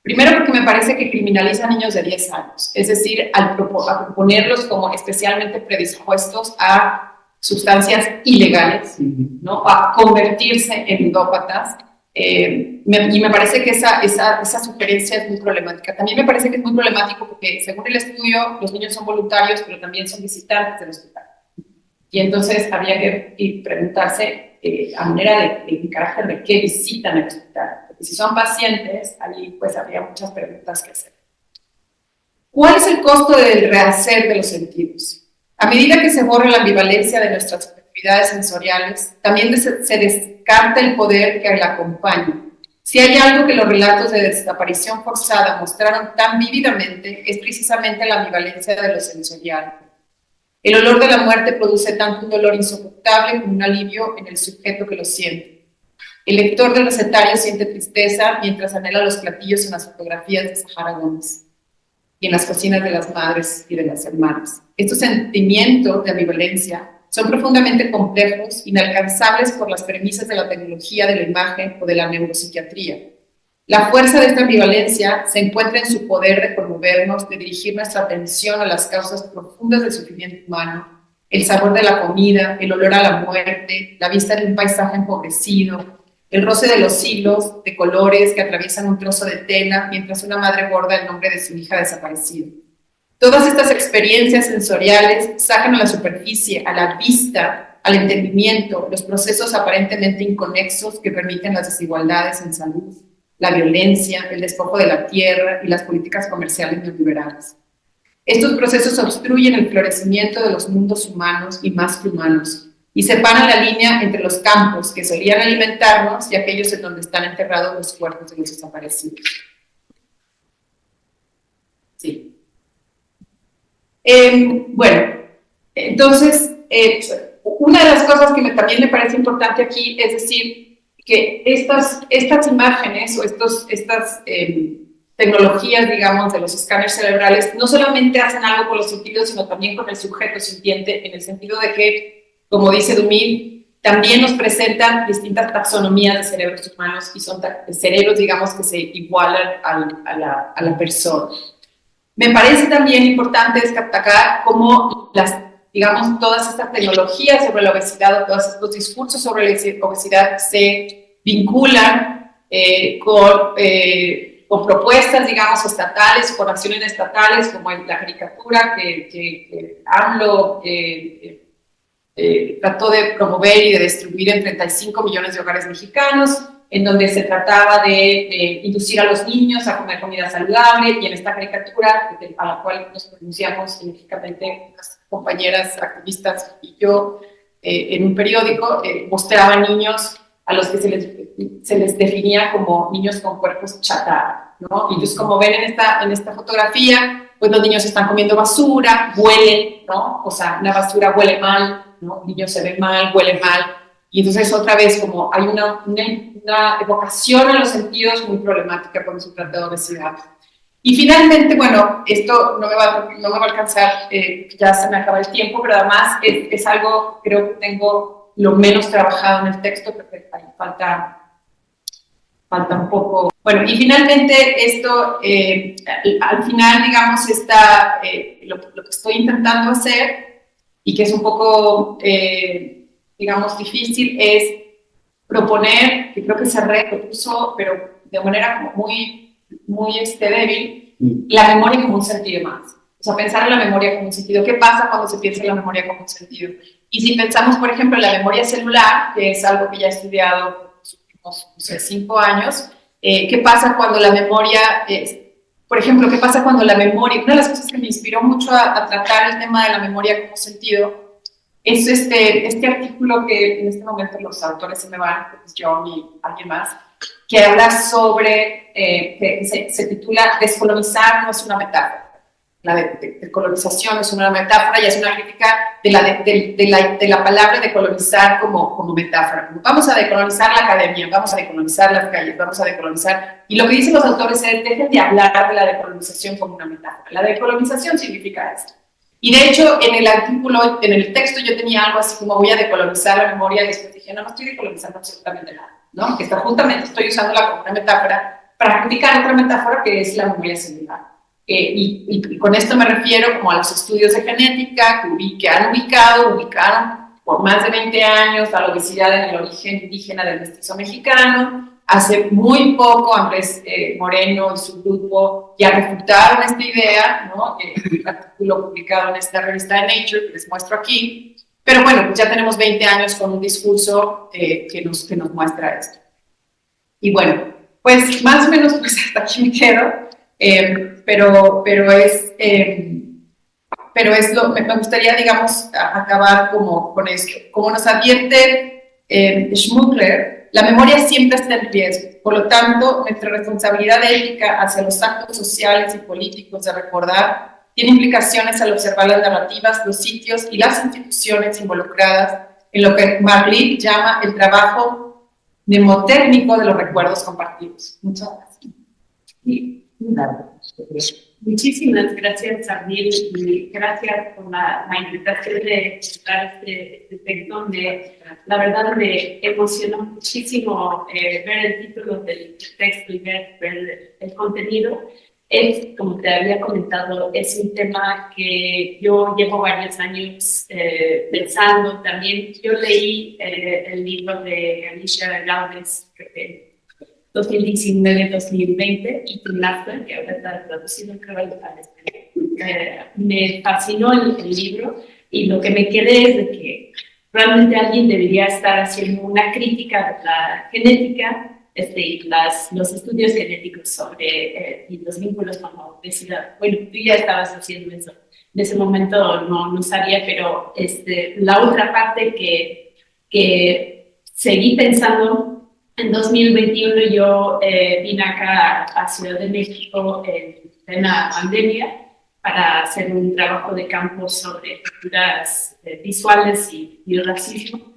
Primero, porque me parece que criminaliza a niños de 10 años, es decir, a proponerlos como especialmente predispuestos a sustancias ilegales, ¿no? A convertirse en ludópatas. Y me parece que esa sugerencia es muy problemática. También me parece que es muy problemático porque, según el estudio, los niños son voluntarios, pero también son visitantes del hospital. Y entonces habría que preguntarse a manera de carácter de qué visitan el hospital. Porque si son pacientes, ahí pues habría muchas preguntas que hacer. ¿Cuál es el costo del rehacer de los sentidos? A medida que se borra la ambivalencia de nuestras subjetividades sensoriales, también se descarta el poder que la acompaña. Si hay algo que los relatos de desaparición forzada mostraron tan vívidamente, es precisamente la ambivalencia de lo sensorial. El olor de la muerte produce tanto un dolor insoportable como un alivio en el sujeto que lo siente. El lector del recetario siente tristeza mientras anhela los platillos en las fotografías de Sahara Gómez y en las cocinas de las madres y de las hermanas. Estos sentimientos de ambivalencia son profundamente complejos, inalcanzables por las premisas de la tecnología de la imagen o de la neuropsiquiatría. La fuerza de esta ambivalencia se encuentra en su poder de conmovernos, de dirigir nuestra atención a las causas profundas del sufrimiento humano, el sabor de la comida, el olor a la muerte, la vista de un paisaje empobrecido, el roce de los hilos de colores que atraviesan un trozo de tela mientras una madre borda el nombre de su hija desaparecida. Todas estas experiencias sensoriales sacan a la superficie, a la vista, al entendimiento, los procesos aparentemente inconexos que permiten las desigualdades en salud, la violencia, el despojo de la tierra y las políticas comerciales neoliberales. Estos procesos obstruyen el florecimiento de los mundos humanos y más que humanos y separan la línea entre los campos que solían alimentarnos y aquellos en donde están enterrados los cuerpos de los desaparecidos. Sí. Bueno, entonces, una de las cosas que también me parece importante aquí es decir que estas imágenes o estas tecnologías, digamos, de los escáneres cerebrales, no solamente hacen algo con los sentidos, sino también con el sujeto sintiente, en el sentido de que, como dice Dumil, también nos presentan distintas taxonomías de cerebros humanos y son cerebros, digamos, que se igualan a la persona. Me parece también importante destacar cómo digamos, todas estas tecnologías sobre la obesidad o todos estos discursos sobre la obesidad se vinculan con propuestas, digamos, estatales, con acciones estatales, como en la caricatura que AMLO trató de promover y de distribuir en 35 millones de hogares mexicanos, en donde se trataba de inducir a los niños a comer comida saludable, y en esta caricatura, a la cual nos pronunciamos enérgicamente las compañeras activistas y yo, en un periódico, mostraban niños a los que se les definía como niños con cuerpos chatarra, ¿no? Y entonces, como ven en esta fotografía, pues los niños están comiendo basura, huelen, ¿no? O sea, una basura huele mal, ¿no? Un niño se ve mal, huele mal, y entonces otra vez como hay una evocación a los sentidos muy problemática cuando se trata de obesidad. Y finalmente, bueno, esto no me va a alcanzar, ya se me acaba el tiempo, pero además es algo, creo que tengo lo menos trabajado en el texto, porque falta un poco. Bueno, y finalmente esto, al final, digamos, lo que estoy intentando hacer, y que es un poco, digamos, difícil, es proponer, que creo que se propuso, pero de manera como muy débil, la memoria como un sentido más. O sea, pensar en la memoria como un sentido. ¿Qué pasa cuando se piensa en la memoria como un sentido? Y si pensamos, por ejemplo, en la memoria celular, que es algo que ya he estudiado por los últimos, no sé, 5 años, ¿qué pasa cuando la memoria, por ejemplo, qué pasa cuando la memoria, una de las cosas que me inspiró mucho a tratar el tema de la memoria como sentido, es este artículo que en este momento los autores se me van, pues John y alguien más, que habla sobre, que se titula Descolonizar no es una metáfora. La decolonización es una metáfora y es una crítica de la palabra decolonizar como metáfora. Vamos a decolonizar la academia, vamos a decolonizar las calles, vamos a decolonizar. Y lo que dicen los autores es, dejen de hablar de la decolonización como una metáfora. La decolonización significa esto. Y de hecho, en el artículo, en el texto, yo tenía algo así como voy a decolonizar la memoria, y después dije, no estoy decolonizando absolutamente nada, ¿no? Que justamente estoy usándola como una metáfora para criticar otra metáfora que es la memoria celular. Y con esto me refiero como a los estudios de genética que ubicaron por más de 20 años la obesidad en el origen indígena del mestizo mexicano. Hace muy poco Andrés Moreno y su grupo ya refutaron esta idea, ¿no? Un artículo publicado en esta revista de Nature que les muestro aquí. Pero bueno, pues ya tenemos 20 años con un discurso que nos muestra esto. Y bueno, pues más o menos pues hasta aquí me quedo, me gustaría, digamos, acabar con esto. Como nos advierte Schmuckler, la memoria siempre está en riesgo. Por lo tanto, nuestra responsabilidad ética hacia los actos sociales y políticos de recordar tiene implicaciones al observar las narrativas, los sitios y las instituciones involucradas en lo que Marley llama el trabajo mnemotécnico de los recuerdos compartidos. Muchas gracias. Sí, muchísimas gracias, Armil, y gracias por la invitación de estar este texto. La verdad me emocionó muchísimo ver el título del texto y ver el contenido. Es, como te había comentado, es un tema que yo llevo varios años pensando. También yo leí el libro de Alicia Gaudes, 2019-2020, y Tunasta, que ahora está traducido creo al español. Me fascinó el libro, y lo que me quedé es de que realmente alguien debería estar haciendo una crítica de la genética y los estudios genéticos sobre y los vínculos con la obesidad. Bueno, tú ya estabas haciendo eso. En ese momento no sabía, pero la otra parte que seguí pensando. En 2021 yo vine acá a Ciudad de México en plena pandemia, para hacer un trabajo de campo sobre culturas visuales y racismo.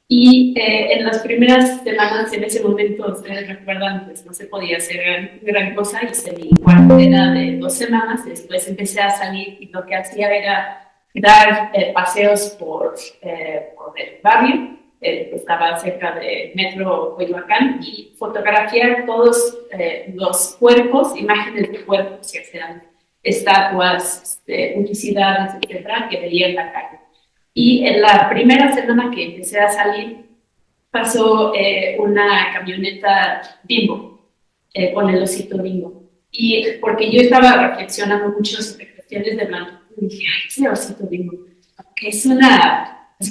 Y en las primeras semanas, en ese momento, ustedes recuerdan, pues no se podía hacer gran cosa, hice mi cuarentena de 2 semanas, después empecé a salir y lo que hacía era dar paseos por el barrio, que estaba cerca de Metro Coyoacán, y fotografiar todos los cuerpos, imágenes de cuerpos, ya sean estatuas, publicidades, etcétera, que veía en la calle. Y en la primera semana que empecé a salir, pasó una camioneta Bimbo, con el osito Bimbo. Y porque yo estaba reflexionando mucho sobre cuestiones de blanquitud, y dije, ay, ese osito Bimbo, que es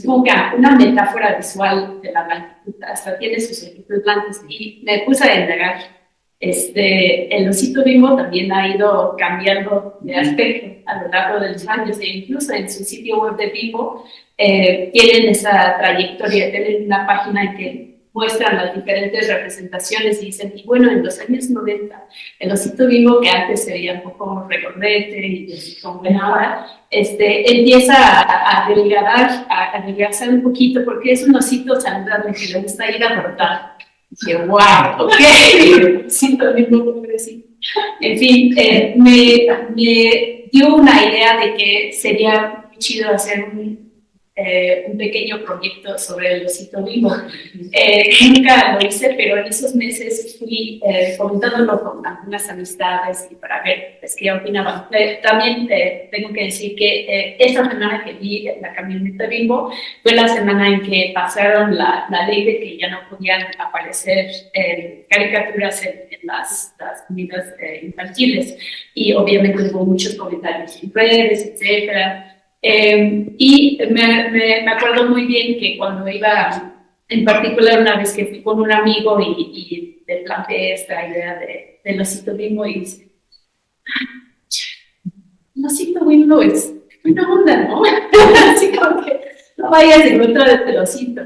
como que una metáfora visual de la blanquitud, hasta tiene sus ojitos blancos. Y me puse a indagar. El osito Bimbo también ha ido cambiando de aspecto a lo largo de los años, e incluso en su sitio web de Bimbo tienen esa trayectoria, tienen una página en que muestran las diferentes representaciones y dicen, y bueno, en los años 90, el osito Bimbo, que antes se veía un poco regordete y con buena hora, empieza a delgazar un poquito, porque es un osito saludable que le gusta ir a trotar. Dije, wow, ok, siento mismo pobrecito. En fin, me dio una idea de que sería muy chido hacer un pequeño proyecto sobre el osito Bimbo. Nunca lo hice, pero en esos meses fui comentándolo con algunas amistades y para ver qué opinaban. También tengo que decir que esta semana que vi la camioneta Bimbo fue la semana en que pasaron la ley de que ya no podían aparecer caricaturas en las comidas infantiles, y obviamente hubo muchos comentarios en redes, etcétera. Y me acuerdo muy bien que cuando iba, en particular una vez que fui con un amigo y le planteé esta idea del osito Bimbo, y dice, el osito Bimbo es buena onda, ¿no? Así como que no vayas en contra del osito.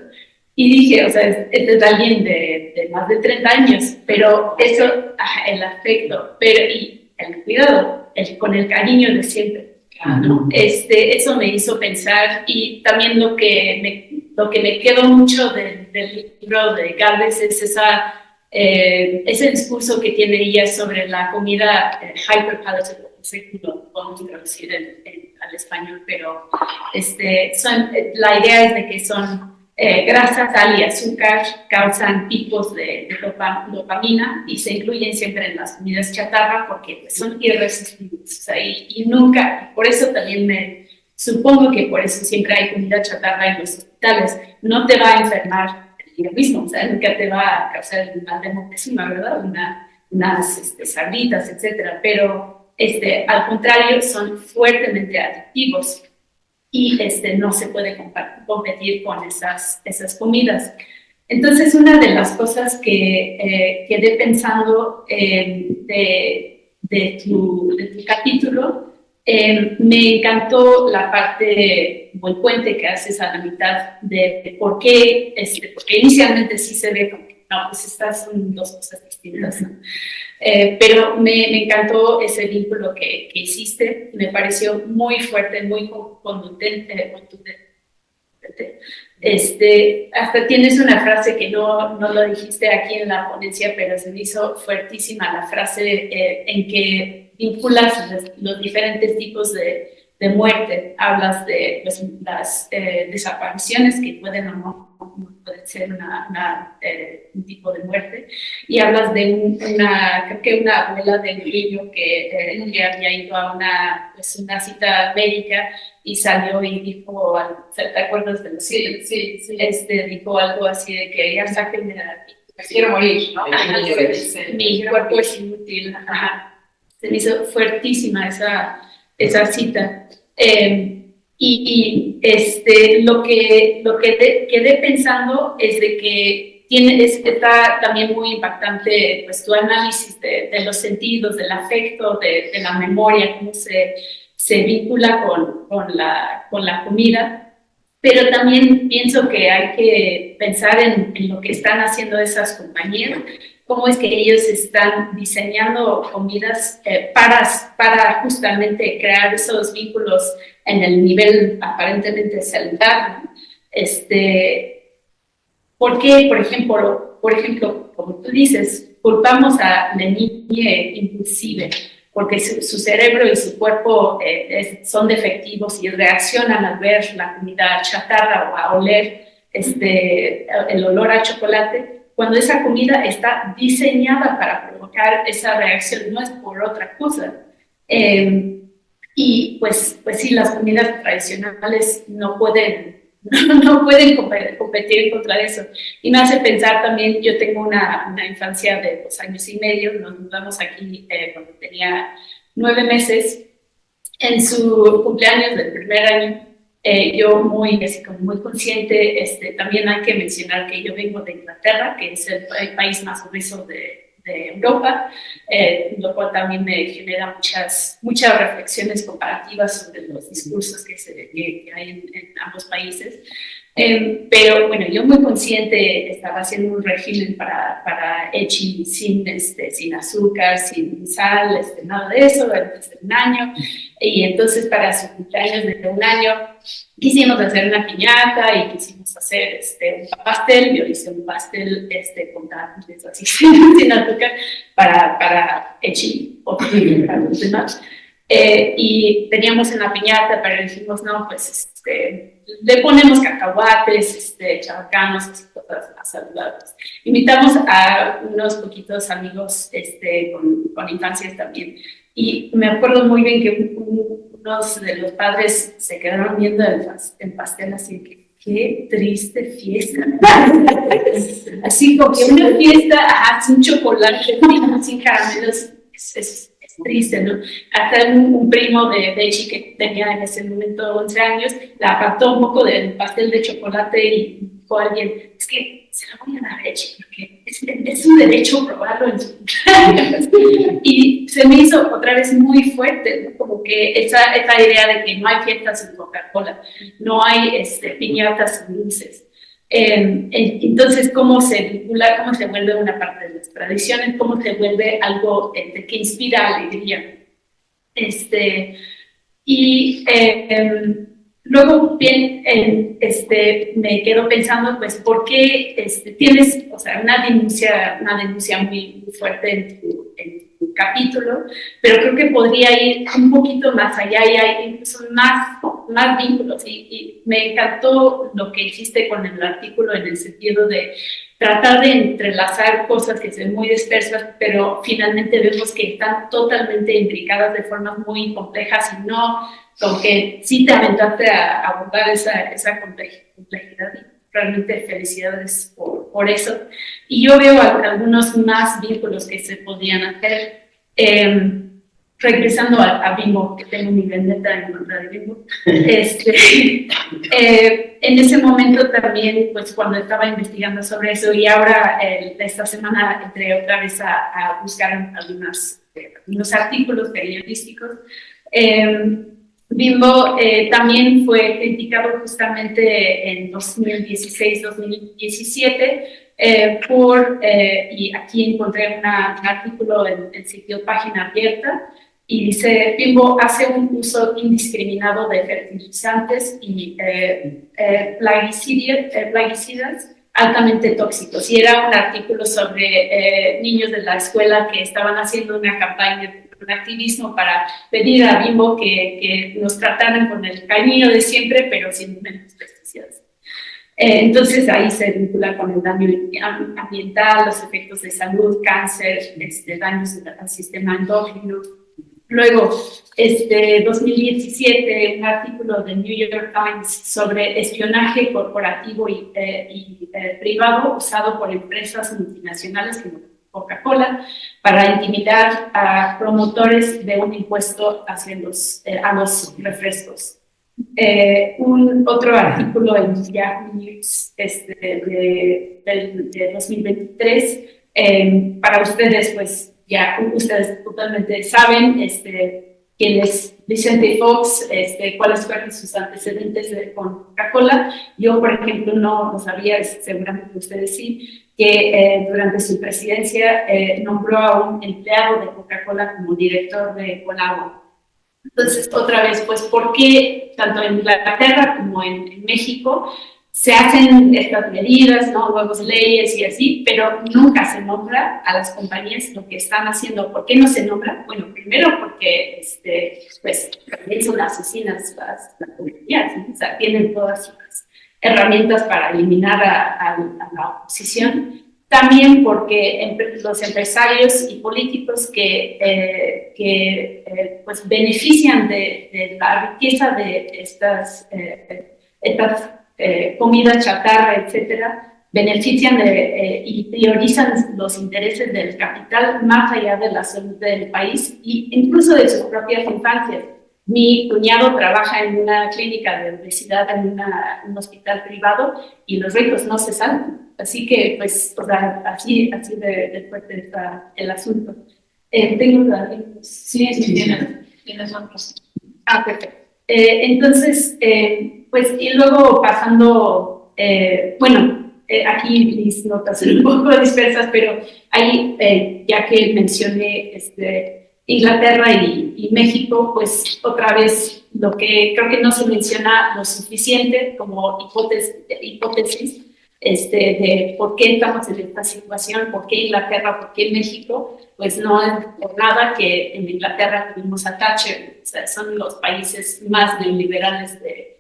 Y dije, o sea, es de alguien de más de 30 años, pero eso, el afecto, y el cuidado, con el cariño de siempre. ¿No? Eso me hizo pensar, y también lo que me quedó mucho del libro de Gálvez es ese discurso que tiene ella sobre la comida hyperpalatable, no sé cómo lo podemos traducir al español, pero la idea es de que son grasa, sal y azúcar, causan picos de dopamina y se incluyen siempre en las comidas chatarra porque son irresistibles. O sea, y nunca, por eso también supongo que por eso siempre hay comida chatarra en los hospitales. No te va a enfermar el mismo, o sea, nunca te va a causar el mal de hemopesima, ¿verdad? Unas sarditas, etcétera. Pero al contrario, son fuertemente adictivos. Y no se puede competir con esas comidas. Entonces, una de las cosas que quedé pensando de tu capítulo, me encantó la parte o el puente que haces a la mitad de por qué, porque inicialmente sí se ve como que, no, pues estas son dos cosas distintas, ¿no? Pero me encantó ese vínculo que hiciste, me pareció muy fuerte, muy contundente. Hasta tienes una frase que no lo dijiste aquí en la ponencia, pero se me hizo fuertísima la frase en que vinculas los diferentes tipos de muerte. Hablas de las desapariciones que pueden o no pueden ser un tipo de muerte, y hablas de creo que una abuela de un niño que había ido a una cita médica y salió y dijo, ¿te acuerdas de los sí. Dijo algo así de que ya sáquenme de aquí, quiero morir, ¿no? Mi cuerpo es inútil. Se me hizo fuertísima esa cita. Lo que quedé pensando es de que está también muy impactante pues, tu análisis de los sentidos, del afecto, de la memoria, cómo se vincula con la comida. pero también pienso que hay que pensar en lo que están haciendo esas compañías, cómo es que ellos están diseñando comidas para justamente crear esos vínculos en el nivel aparentemente celular, ¿no? ¿Por qué, por ejemplo, como tú dices, culpamos a la niña impulsive? Porque su cerebro y su cuerpo son defectivos y reaccionan al ver la comida chatarra o a oler el olor a chocolate, cuando esa comida está diseñada para provocar esa reacción, no es por otra cosa. Y pues sí, las comidas tradicionales no pueden competir contra eso. Y me hace pensar también, yo tengo una infancia de 2 años y medio, nos mudamos aquí cuando tenía 9 meses. En su cumpleaños del primer año, yo así como muy consciente, también hay que mencionar que yo vengo de Inglaterra, que es el país más obeso de Europa, lo cual también me genera muchas reflexiones comparativas sobre los discursos que hay en ambos países. Pero bueno, yo muy consciente estaba haciendo un régimen para Echi sin azúcar, sin sal, nada de eso, antes de un año. Y entonces para su cumpleaños de un año quisimos hacer una piñata y quisimos hacer un pastel. Yo hice un pastel con dátiles así sin azúcar para Echi o para los demás. Y teníamos en la piñata, pero dijimos, no, pues le ponemos cacahuates, chabacanos, así cosas más saludables. Invitamos a unos poquitos amigos con infancias también. Y me acuerdo muy bien que unos de los padres se quedaron viendo el pastel así que, qué triste fiesta. Así como que una fiesta sin chocolate, sin caramelos, es triste, ¿no? Hasta un primo de Echi que tenía en ese momento 11 años, la apartó un poco del pastel de chocolate y dijo a alguien, es que se lo voy a dar a Echi porque es un derecho probarlo en su cumpleaños. Y se me hizo otra vez muy fuerte, ¿no? Como que esa idea de que no hay fiestas sin Coca-Cola, no hay piñatas sin dulces. Entonces, ¿cómo se vincula, cómo se vuelve una parte de las tradiciones, cómo se vuelve algo que inspira alegría? Luego, bien, me quedo pensando, pues, ¿por qué tienes, o sea, una denuncia muy, muy fuerte en tu capítulo, pero creo que podría ir un poquito más allá y hay incluso más vínculos y me encantó lo que hiciste con el artículo en el sentido de tratar de entrelazar cosas que se ven muy dispersas, pero finalmente vemos que están totalmente imbricadas de formas muy complejas y no, aunque sí te aventaste a abordar esa complejidad y realmente felicidades por eso. Y yo veo algunos más vínculos que se podrían hacer. Regresando a Bimbo, que tengo mi vendetta en contra de Bimbo, en ese momento también, pues cuando estaba investigando sobre eso y ahora esta semana entré otra vez a buscar algunos artículos periodísticos, Bimbo también fue criticado justamente en 2016-2017 y aquí encontré un artículo en el sitio Página Abierta y dice, Bimbo hace un uso indiscriminado de fertilizantes y plaguicidas altamente tóxicos. Y era un artículo sobre niños de la escuela que estaban haciendo una campaña un activismo para pedir a Bimbo que nos trataran con el cariño de siempre, pero sin menos pesticidas. Entonces ahí se vincula con el daño ambiental, los efectos de salud, cáncer, daños al sistema endocrino. Luego, 2017, un artículo del New York Times sobre espionaje corporativo y privado usado por empresas multinacionales como Coca-Cola para intimidar a promotores de un impuesto a los refrescos. Otro artículo en Yahoo News de 2023, para ustedes, pues ya ustedes totalmente saben, quienes, Vicente Fox, cuáles fueron sus antecedentes con Coca-Cola. Yo, por ejemplo, no sabía, seguramente ustedes sí, que durante su presidencia nombró a un empleado de Coca-Cola como director de Conagua. Entonces, otra vez, pues, ¿por qué tanto en Inglaterra como en México se hacen estas medidas, ¿no? Nuevas leyes y así, pero nunca se nombra a las compañías lo que están haciendo? ¿Por qué no se nombra? Bueno, primero porque, pues, también son asesinas las compañías, ¿no? O sea, tienen todas las herramientas para eliminar a la oposición. También porque los empresarios y políticos que pues benefician de la riqueza de estas comida chatarra, etcétera, benefician y priorizan los intereses del capital más allá de la salud del país e incluso de sus propias infancias. Mi cuñado trabaja en una clínica de obesidad en un hospital privado y los ricos no se salvan. Así que, pues, o sea, así de fuerte está el asunto. ¿Tengo todavía? Sí, tienes otros. Perfecto. Entonces, pues, y luego pasando, bueno, aquí mis notas son un poco dispersas, pero ahí, ya que mencioné Inglaterra y México, pues otra vez lo que creo que no se menciona lo suficiente como hipótesis de por qué estamos en esta situación, por qué Inglaterra, por qué México, pues no es por nada que en Inglaterra tuvimos a Thatcher. O sea, son los países más neoliberales de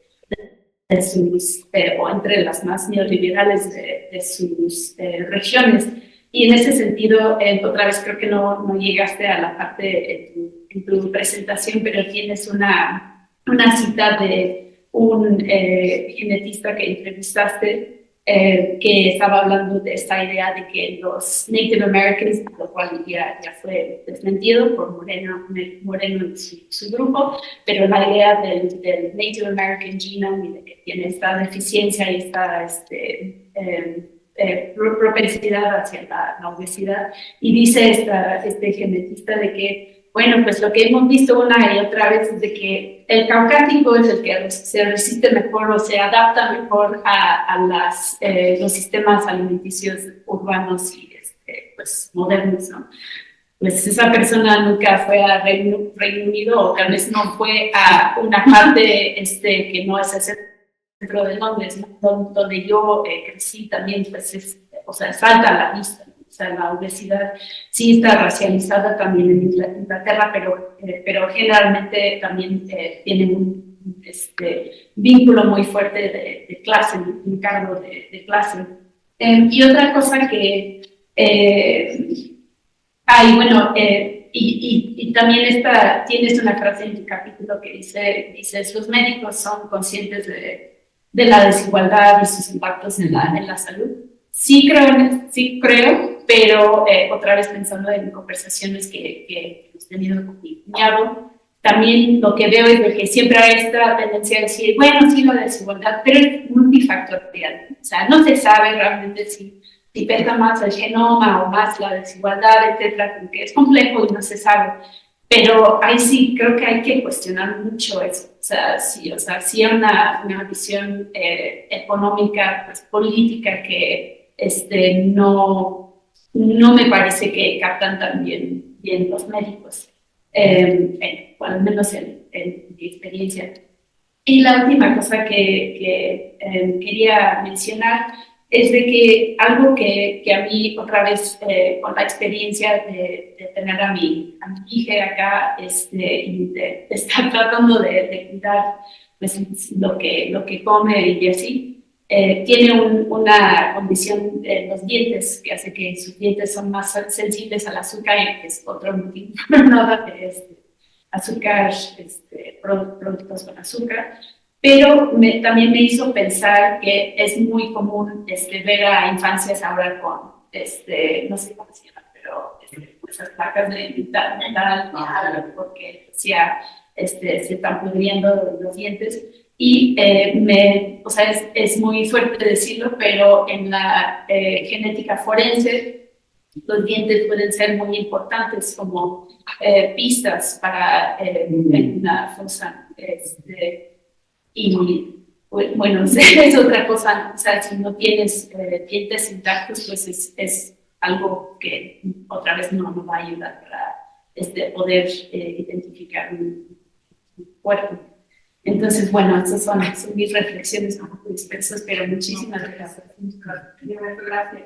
sus, o entre las más neoliberales de sus regiones. Y en ese sentido, otra vez creo que no llegaste a la parte en tu presentación, pero tienes una cita de un genetista que entrevistaste que estaba hablando de esta idea de que los Native Americans, lo cual ya fue desmentido por Moreno en su grupo, pero la idea del Native American genome y de que tiene esta deficiencia y esta propensidad hacia la obesidad. Y dice este genetista de que, bueno, pues lo que hemos visto una y otra vez es de que el caucásico es el que se resiste mejor o se adapta mejor a los sistemas alimenticios urbanos y pues modernos, ¿no? Pues esa persona nunca fue a Reino Unido, o tal vez no fue a una parte que no es el centro de Londres, ¿no? Donde yo crecí también, pues o sea, salta a la vista, ¿no? O sea, la obesidad sí está racializada también en Inglaterra, pero generalmente también tiene un vínculo muy fuerte de clase, un cargo de clase. Y otra cosa que bueno, y también tienes una frase en tu capítulo que dice los médicos son conscientes de la desigualdad y sus impactos en la salud. Sí creo, pero otra vez pensando en conversaciones que hemos tenido con mi cuñado, también lo que veo es de que siempre hay esta tendencia a decir, bueno, sí, la desigualdad, pero es multifactorial. O sea, no se sabe realmente si pesa más el genoma o más la desigualdad, etcétera, porque es complejo y no se sabe. Pero ahí sí creo que hay que cuestionar mucho eso. O sea, sí hay una visión económica, pues, política que no me parece que captan tan bien los médicos, o al menos en mi experiencia. Y la última cosa que quería mencionar es de que algo que a mí, otra vez, con la experiencia de tener a mi hija acá, y de estar tratando de cuidar, pues, lo que come y así, tiene una condición en los dientes que hace que sus dientes son más sensibles al azúcar, y que es otro motivo, nada que azúcar, productos con azúcar. Pero también me hizo pensar que es muy común ver a infancias ahora con, no sé cómo se llama, pero esas placas de dental, porque ya se están pudriendo los dientes. Y o sea, es muy fuerte decirlo, pero en la genética forense los dientes pueden ser muy importantes como pistas para una fosa. Y bueno, es otra cosa, o sea, si no tienes dientes intactos, pues es algo que otra vez no nos va a ayudar para poder identificar un cuerpo. Entonces, bueno, esas son mis reflexiones un poco dispersas, pero muchísimas gracias. Gracias.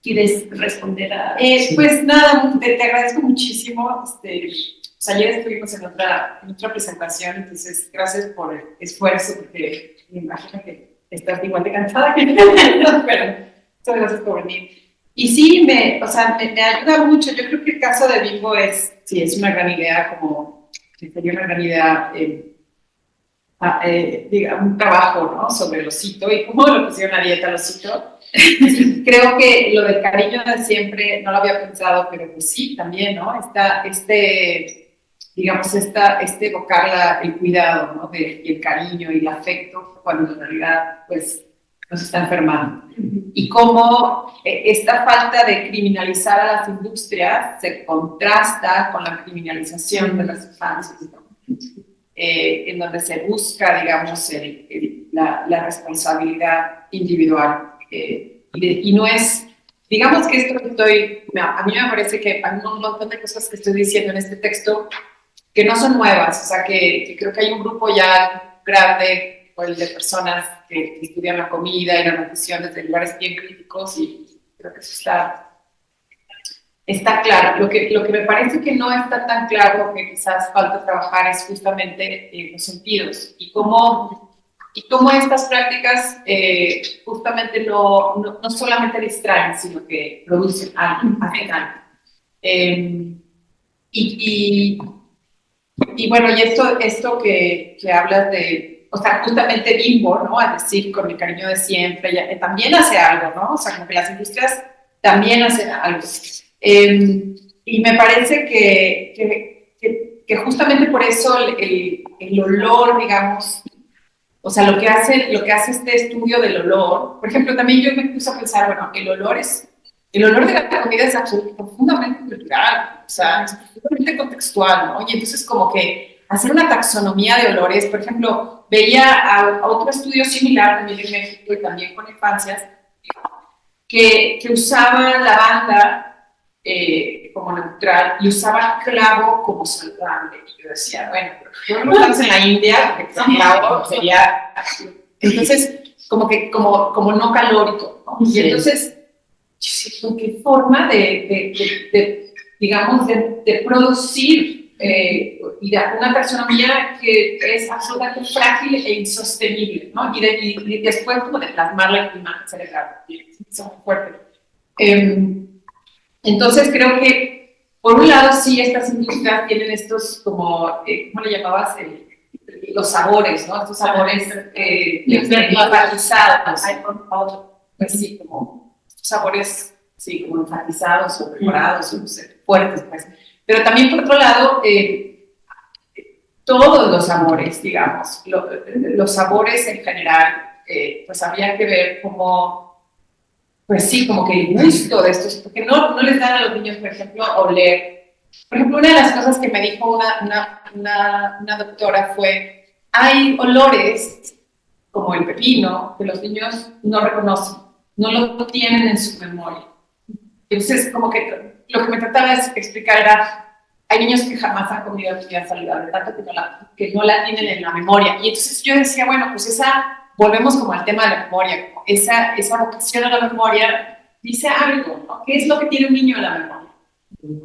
¿Quieres responder a...? Pues nada, te agradezco muchísimo. Ayer estuvimos en otra presentación, entonces gracias por el esfuerzo, porque me imagino que estás igual de cansada que yo, pero muchas gracias por venir. Y sí, me ayuda mucho. Yo creo que el caso de Bimbo es una gran idea, sería una gran idea, un trabajo, ¿no?, sobre el osito y cómo lo pusieron a dieta al osito. Creo que lo del cariño de siempre no lo había pensado, pero pues sí, también, ¿no? Evocar el cuidado, ¿no?, y el cariño y el afecto cuando en realidad, pues, nos está enfermando. Y cómo esta falta de criminalizar a las industrias se contrasta con la criminalización de las infancias, ¿no?, en donde se busca, digamos, la responsabilidad individual. Y no es, digamos que esto que a mí me parece que hay un montón de cosas que estoy diciendo en este texto que no son nuevas, o sea, que creo que hay un grupo ya grande de personas que estudian la comida y la nutrición desde lugares bien críticos, y creo que eso está claro. Lo que me parece que no está tan claro, que quizás falta trabajar, es justamente los sentidos y cómo estas prácticas justamente no solamente distraen, sino que producen algo, hacen algo. Y bueno, y esto que hablas de, o sea, justamente Bimbo, ¿no?, es decir, con el cariño de siempre, también hace algo, ¿no? O sea, como que las industrias también hacen algo. Y me parece que justamente por eso el olor, digamos, o sea, lo que hace este estudio del olor, por ejemplo, también yo me puse a pensar, bueno, el olor de la comida es profundamente cultural, o sea, es profundamente contextual, ¿no? Y entonces como que hacer una taxonomía de olores, por ejemplo, veía a otro estudio similar también en México y también con infancias, que usaba lavanda como neutral y usaba clavo como saludable. Y yo decía, bueno, pero no estamos en la India, porque clavo sería... Entonces, como no calórico, ¿no? Y entonces, ¿qué forma digamos, de producir una taxonomía que es absolutamente frágil e insostenible, ¿no? Y después como de plasmarla en imagen cerebral, es muy fuerte. Entonces creo que, por un lado, sí, estas industrias tienen estos como, ¿cómo le llamabas? Los sabores, ¿no? Estos sabores enfatizados. Pues sí, como sabores, sí, como enfatizados o preparados, no sé, fuertes, pues. Pero también, por otro lado, todos los sabores, digamos, los sabores en general, pues había que ver cómo... Pues sí, como que el gusto de estos, porque no les dan a los niños, por ejemplo, oler. Por ejemplo, una de las cosas que me dijo una doctora fue, hay olores, como el pepino, que los niños no reconocen, no lo tienen en su memoria. Entonces, como que lo que me trataba de explicar era, hay niños que jamás han comido comida saludable, tanto que no la tienen en la memoria. Y entonces yo decía, bueno, pues volvemos como al tema de la memoria, como esa vocación a la memoria dice algo, ¿no? ¿Qué es lo que tiene un niño en la memoria?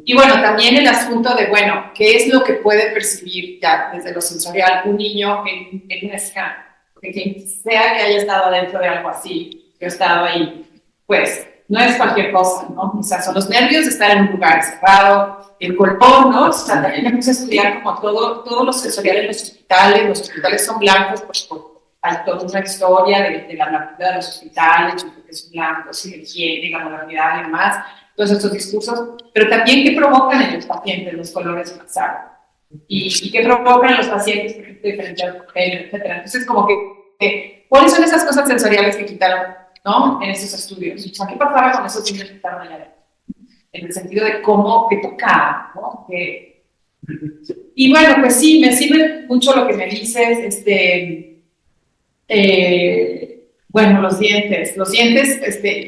Y bueno, también el asunto de, bueno, ¿qué es lo que puede percibir ya desde lo sensorial un niño en un scan? Porque quien sea que haya estado adentro de algo así, que ha estado ahí, pues no es cualquier cosa, ¿no? O sea, son los nervios de estar en un lugar cerrado, el color, ¿no? O sea, también me puse a estudiar como todo lo sensorial en los hospitales son blancos, pues hay toda una historia de la natura de los hospitales, porque son blancos, y la higiene, la modernidad y demás, todos estos discursos, pero también qué provocan en los pacientes los colores más sanos, y qué provocan en los pacientes, por ejemplo, diferentes mujeres, etc. Entonces, como que, ¿cuáles son esas cosas sensoriales que quitaron? ¿no? En esos estudios. O sea, ¿qué pasaba con esos niños que estaban allá? En el sentido de cómo, qué tocaba, ¿no? Y bueno, pues sí, me sirve mucho lo que me dices, bueno, los dientes,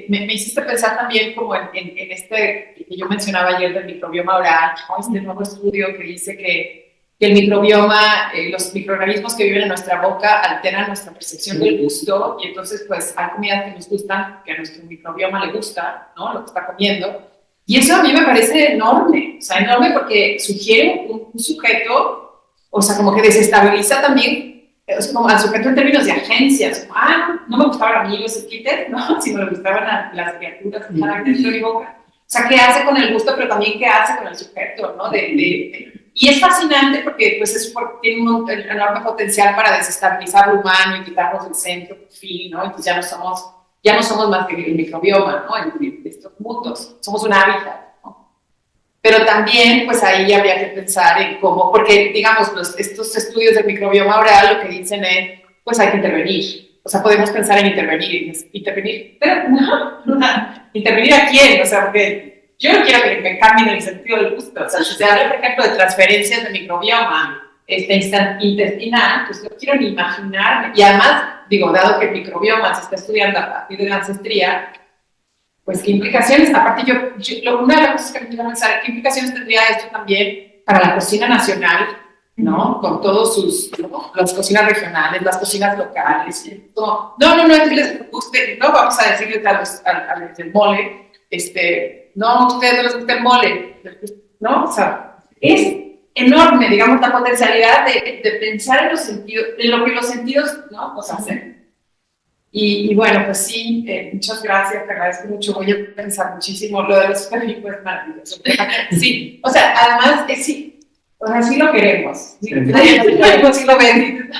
me hiciste pensar también como en este que yo mencionaba ayer del microbioma oral, ¿no? Este nuevo estudio que dice que el microbioma, los microorganismos que viven en nuestra boca alteran nuestra percepción del gusto, y entonces pues hay comidas que nos gustan, que a nuestro microbioma le gusta, ¿no? Lo que está comiendo. Y eso a mí me parece enorme, o sea, enorme porque sugiere un sujeto, o sea, como que desestabiliza también, o sea, como al sujeto en términos de agencias, como, no me gustaban a mí los esquites, ¿no? Si me gustaban las criaturas que estaban dentro de mi boca. O sea, ¿qué hace con el gusto, pero también qué hace con el sujeto, ¿no? Y es fascinante porque pues, tiene un enorme potencial para desestabilizar lo humano y quitarnos del centro, por fin, ¿no? Entonces ya no somos más que el microbioma, ¿no? En estos mundos, somos un hábitat, ¿no? Pero también, pues ahí habría que pensar en cómo, porque digamos, estos estudios del microbioma oral lo que dicen es, pues hay que intervenir. O sea, podemos pensar en intervenir, pero no, ¿intervenir a quién? O sea, porque yo no quiero que me cambien el sentido del gusto. O sea, si se habla, por ejemplo, de transferencias de microbioma intestinal, pues no quiero ni imaginarme. Y además, digo, dado que el microbioma se está estudiando a partir de la ancestría, pues qué implicaciones, aparte una de las cosas que me quiero pensar, qué implicaciones tendría esto también para la cocina nacional, ¿no? Con todos ¿no? Las cocinas regionales, las cocinas locales. No, vamos a decirles a los del mole, no, a ustedes no les gusta el mole, ¿no? O sea, es enorme, digamos, la potencialidad de pensar en los sentidos, en lo que los sentidos, ¿no? Nos hacen. Y bueno, pues sí, muchas gracias, te agradezco mucho, voy a pensar muchísimo, lo de los perritos es maravilloso. Sí, o sea, además, sí, o sea, sí lo queremos, sí lo ven,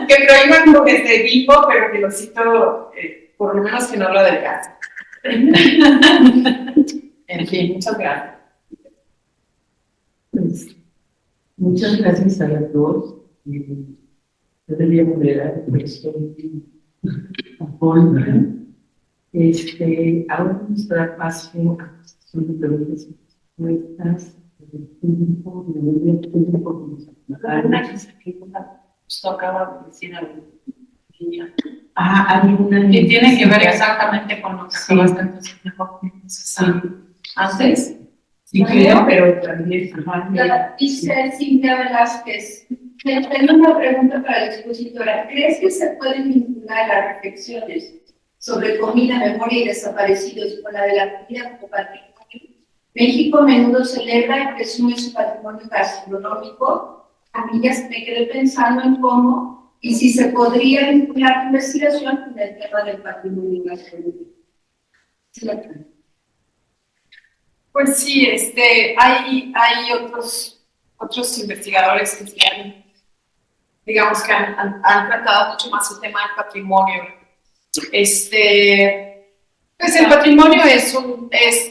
que prohíban lo que se dijo, pero que lo cito, por lo menos que no lo adelgace. En fin, muchas gracias. Pues, muchas gracias a las dos. Yo debía moderar el texto a Paul. Ahora vamos a dar paso a las preguntas y respuestas del público, del público. Una cosa que justo acaba de decir algo. Hay una Que tiene que ver exactamente con lo que acabaste de decir. Antes. Sí, creo, pero también. Dice Cintia Velázquez, tengo una pregunta para la expositora. ¿Crees que se pueden vincular las reflexiones sobre comida, memoria y desaparecidos con la de la comida como patrimonio? México a menudo celebra y presume su patrimonio gastronómico. A mí ya me quedé pensando en cómo y si se podría vincular la investigación con el tema del patrimonio gastronómico. Pues sí, hay otros investigadores que digamos que han tratado mucho más el tema del patrimonio. Pues el patrimonio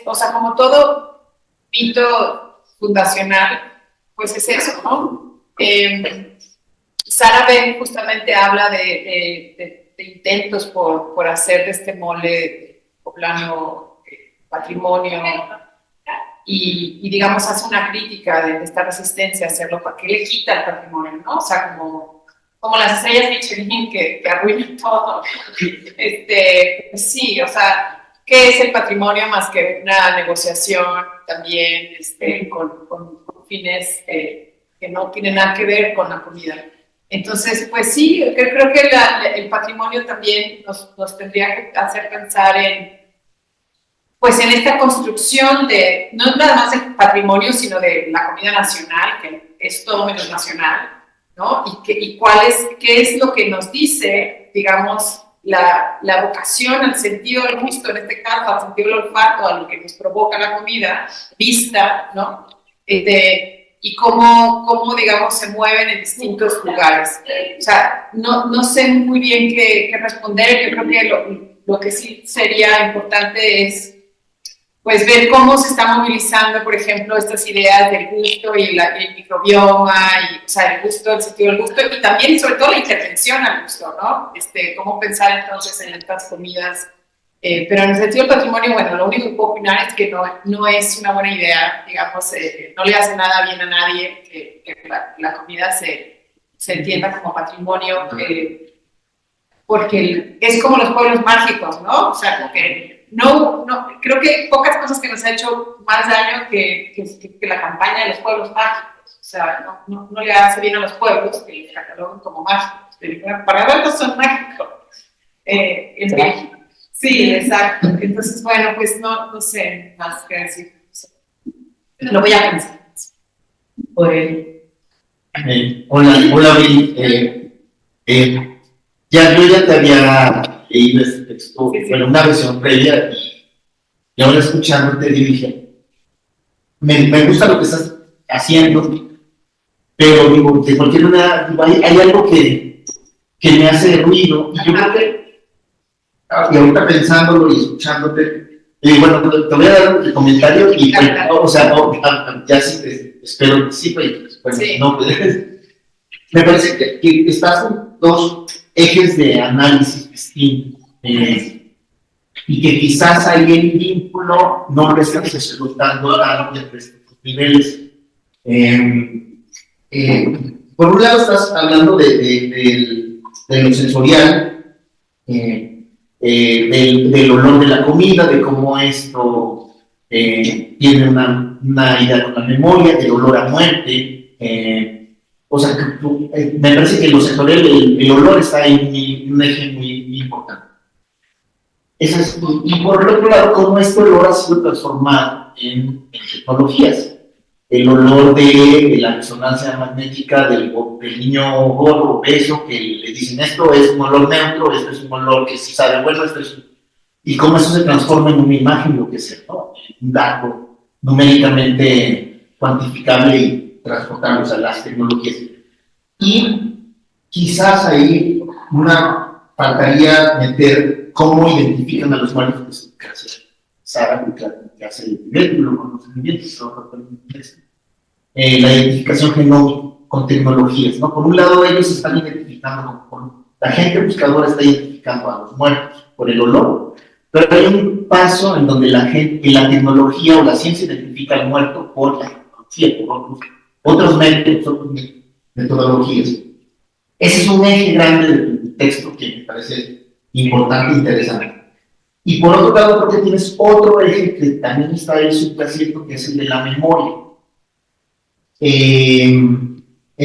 o sea, como todo mito fundacional, pues es eso, ¿no? Sara Ben justamente habla de intentos por hacer de este mole poblano patrimonio. Y digamos, hace una crítica de esta resistencia a hacerlo, porque le quita el patrimonio, ¿no? O sea, como las estrellas Michelin que arruinan todo. Sí, o sea, ¿qué es el patrimonio más que una negociación también con fines que no tienen nada que ver con la comida? Entonces, pues sí, creo que el patrimonio también nos tendría que hacer pensar en esta construcción de, no nada más de patrimonio, sino de la comida nacional, que es todo menos nacional, ¿no? Y qué es lo que nos dice, digamos, la vocación al sentido del gusto, en este caso, al sentido del olfato, a lo que nos provoca la comida, vista, ¿no? Y cómo, digamos, se mueven en distintos lugares. O sea, no sé muy bien qué responder. Yo creo que lo que sí sería importante es pues ver cómo se está movilizando, por ejemplo, estas ideas del gusto y el microbioma, y, o sea, el gusto, el sentido del gusto, y también, sobre todo, la intervención al gusto, ¿no? Cómo pensar entonces en estas comidas. Pero en el sentido del patrimonio, bueno, lo único que puedo opinar es que no es una buena idea, digamos, no le hace nada bien a nadie que la comida se entienda como patrimonio, porque es como los pueblos mágicos, ¿no? O sea, como que creo que pocas cosas que nos ha hecho más daño que la campaña de los pueblos mágicos. O sea, no le hace bien a los pueblos que los cataloguen como mágicos. Para ratos son mágicos. En México. Sí, exacto. Entonces, bueno, pues no sé más que decir. Lo voy a pensar. Pues, Hola, Bill. Yo ya te había leído este texto, Sí. bueno, una versión previa, y ahora escuchándote dije, me gusta lo que estás haciendo, pero digo, de cualquier manera, hay algo que me hace ruido, y yo creo que, y ahorita pensándolo y escuchándote, bueno, te voy a dar el comentario, y o sea, ya sí, espero que sí, pues, Sí. no, pues, me parece que estás en dos ejes de análisis distintos, y que quizás ahí el vínculo no lo estás explotando tanto entre estos niveles. Por un lado estás hablando de lo sensorial, del olor de la comida, de cómo esto tiene una idea con la memoria, del olor a muerte. O sea, me parece que lo sensorial, el olor está en un eje muy importante. Y por el otro lado, cómo este olor ha sido transformado en tecnologías. El olor de la resonancia magnética del niño gordo, obeso, que le dicen esto es un olor neutro, esto es un olor que sí sabe bueno, y cómo eso se transforma en una imagen, lo que sea, ¿no? Un dato numéricamente cuantificable y transportable a las tecnologías. Y quizás ahí faltaría meter cómo identifican a los muertos, que hace Sara, que hace el vínculo con los movimientos, la identificación genómica con tecnologías, ¿no? Por un lado, ellos están identificando, la gente buscadora está identificando a los muertos por el olor, pero hay un paso en donde la tecnología o la ciencia identifica al muerto por la tecnología, por otros métodos, otras metodologías. Ese es un eje grande del texto que me parece importante e interesante. Y por otro lado, creo que tienes otro eje que también está ahí subyaciendo, que es el de la memoria. En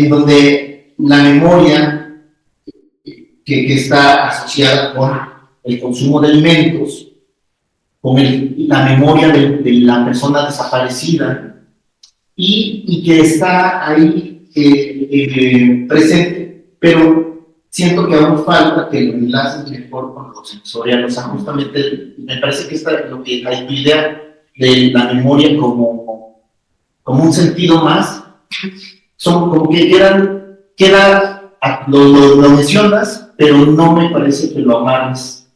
donde la memoria que está asociada con el consumo de alimentos, con la memoria de la persona desaparecida, y que está ahí presente, pero siento que aún falta que lo enlaces mejor con lo sensorial. O sea, justamente me parece que la idea de la memoria como un sentido más, son como que lo mencionas, pero no me parece que lo amarres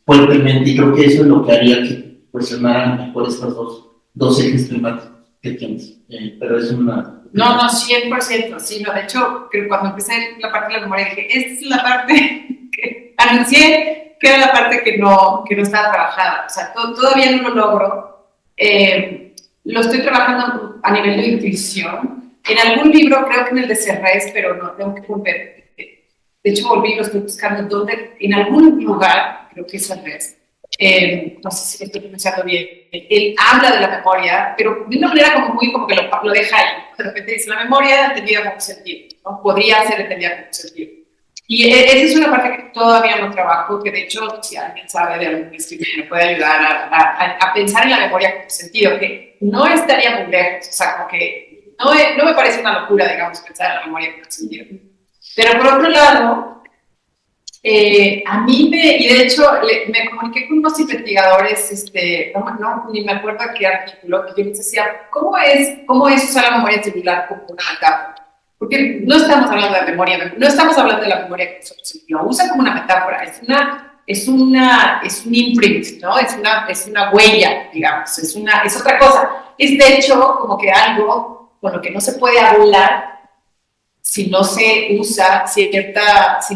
fuertemente, y creo que eso es lo que haría que cuestionaran mejor estos dos ejes temáticos que tienes. Pero es una... No, 100%, sí, no, de hecho, creo que cuando empecé la parte de la memoria dije, esta es la parte que anuncié que era la parte que no estaba trabajada, o sea, todavía no lo logro, lo estoy trabajando a nivel de intuición, en algún libro, creo que en el de Serres, pero no, tengo que volver, de hecho volví, lo estoy buscando, en algún lugar, creo que es Serres, no sé si lo estoy pronunciando bien, él habla de la memoria, pero de una manera como que lo deja ahí. De repente dice, la memoria entendida como sentido, ¿no? Podría ser entendida como sentido. Y esa es una parte que todavía no trabajo, que de hecho, si alguien sabe de algún escritor que me puede ayudar a pensar en la memoria como sentido, que no estaría muy lejos, o sea, como que no me parece una locura, digamos, pensar en la memoria como sentido. Pero por otro lado, a mí y de hecho me comuniqué con unos investigadores, ni me acuerdo qué artículo, que yo les decía, ¿cómo es usar la memoria celular como una metáfora? Porque no estamos hablando de memoria, no estamos hablando de la memoria como sentido, usa como una metáfora, es una es un imprint, ¿no? Es una huella, digamos, es otra cosa. Es de hecho como que algo con lo que no se puede hablar si no se usa si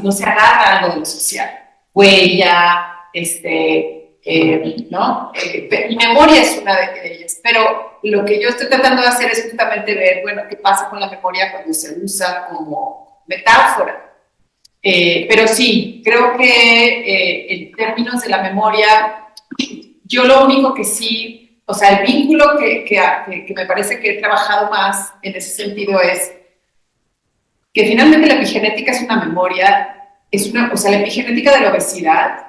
no se agarra algo de lo social. Huella, ¿no? Memoria es una de ellas, pero lo que yo estoy tratando de hacer es justamente ver, bueno, qué pasa con la memoria cuando se usa como metáfora. Pero sí, creo que en términos de la memoria, yo lo único que sí, o sea, el vínculo que me parece que he trabajado más en ese sentido es que finalmente la epigenética es una memoria, o sea, la epigenética de la obesidad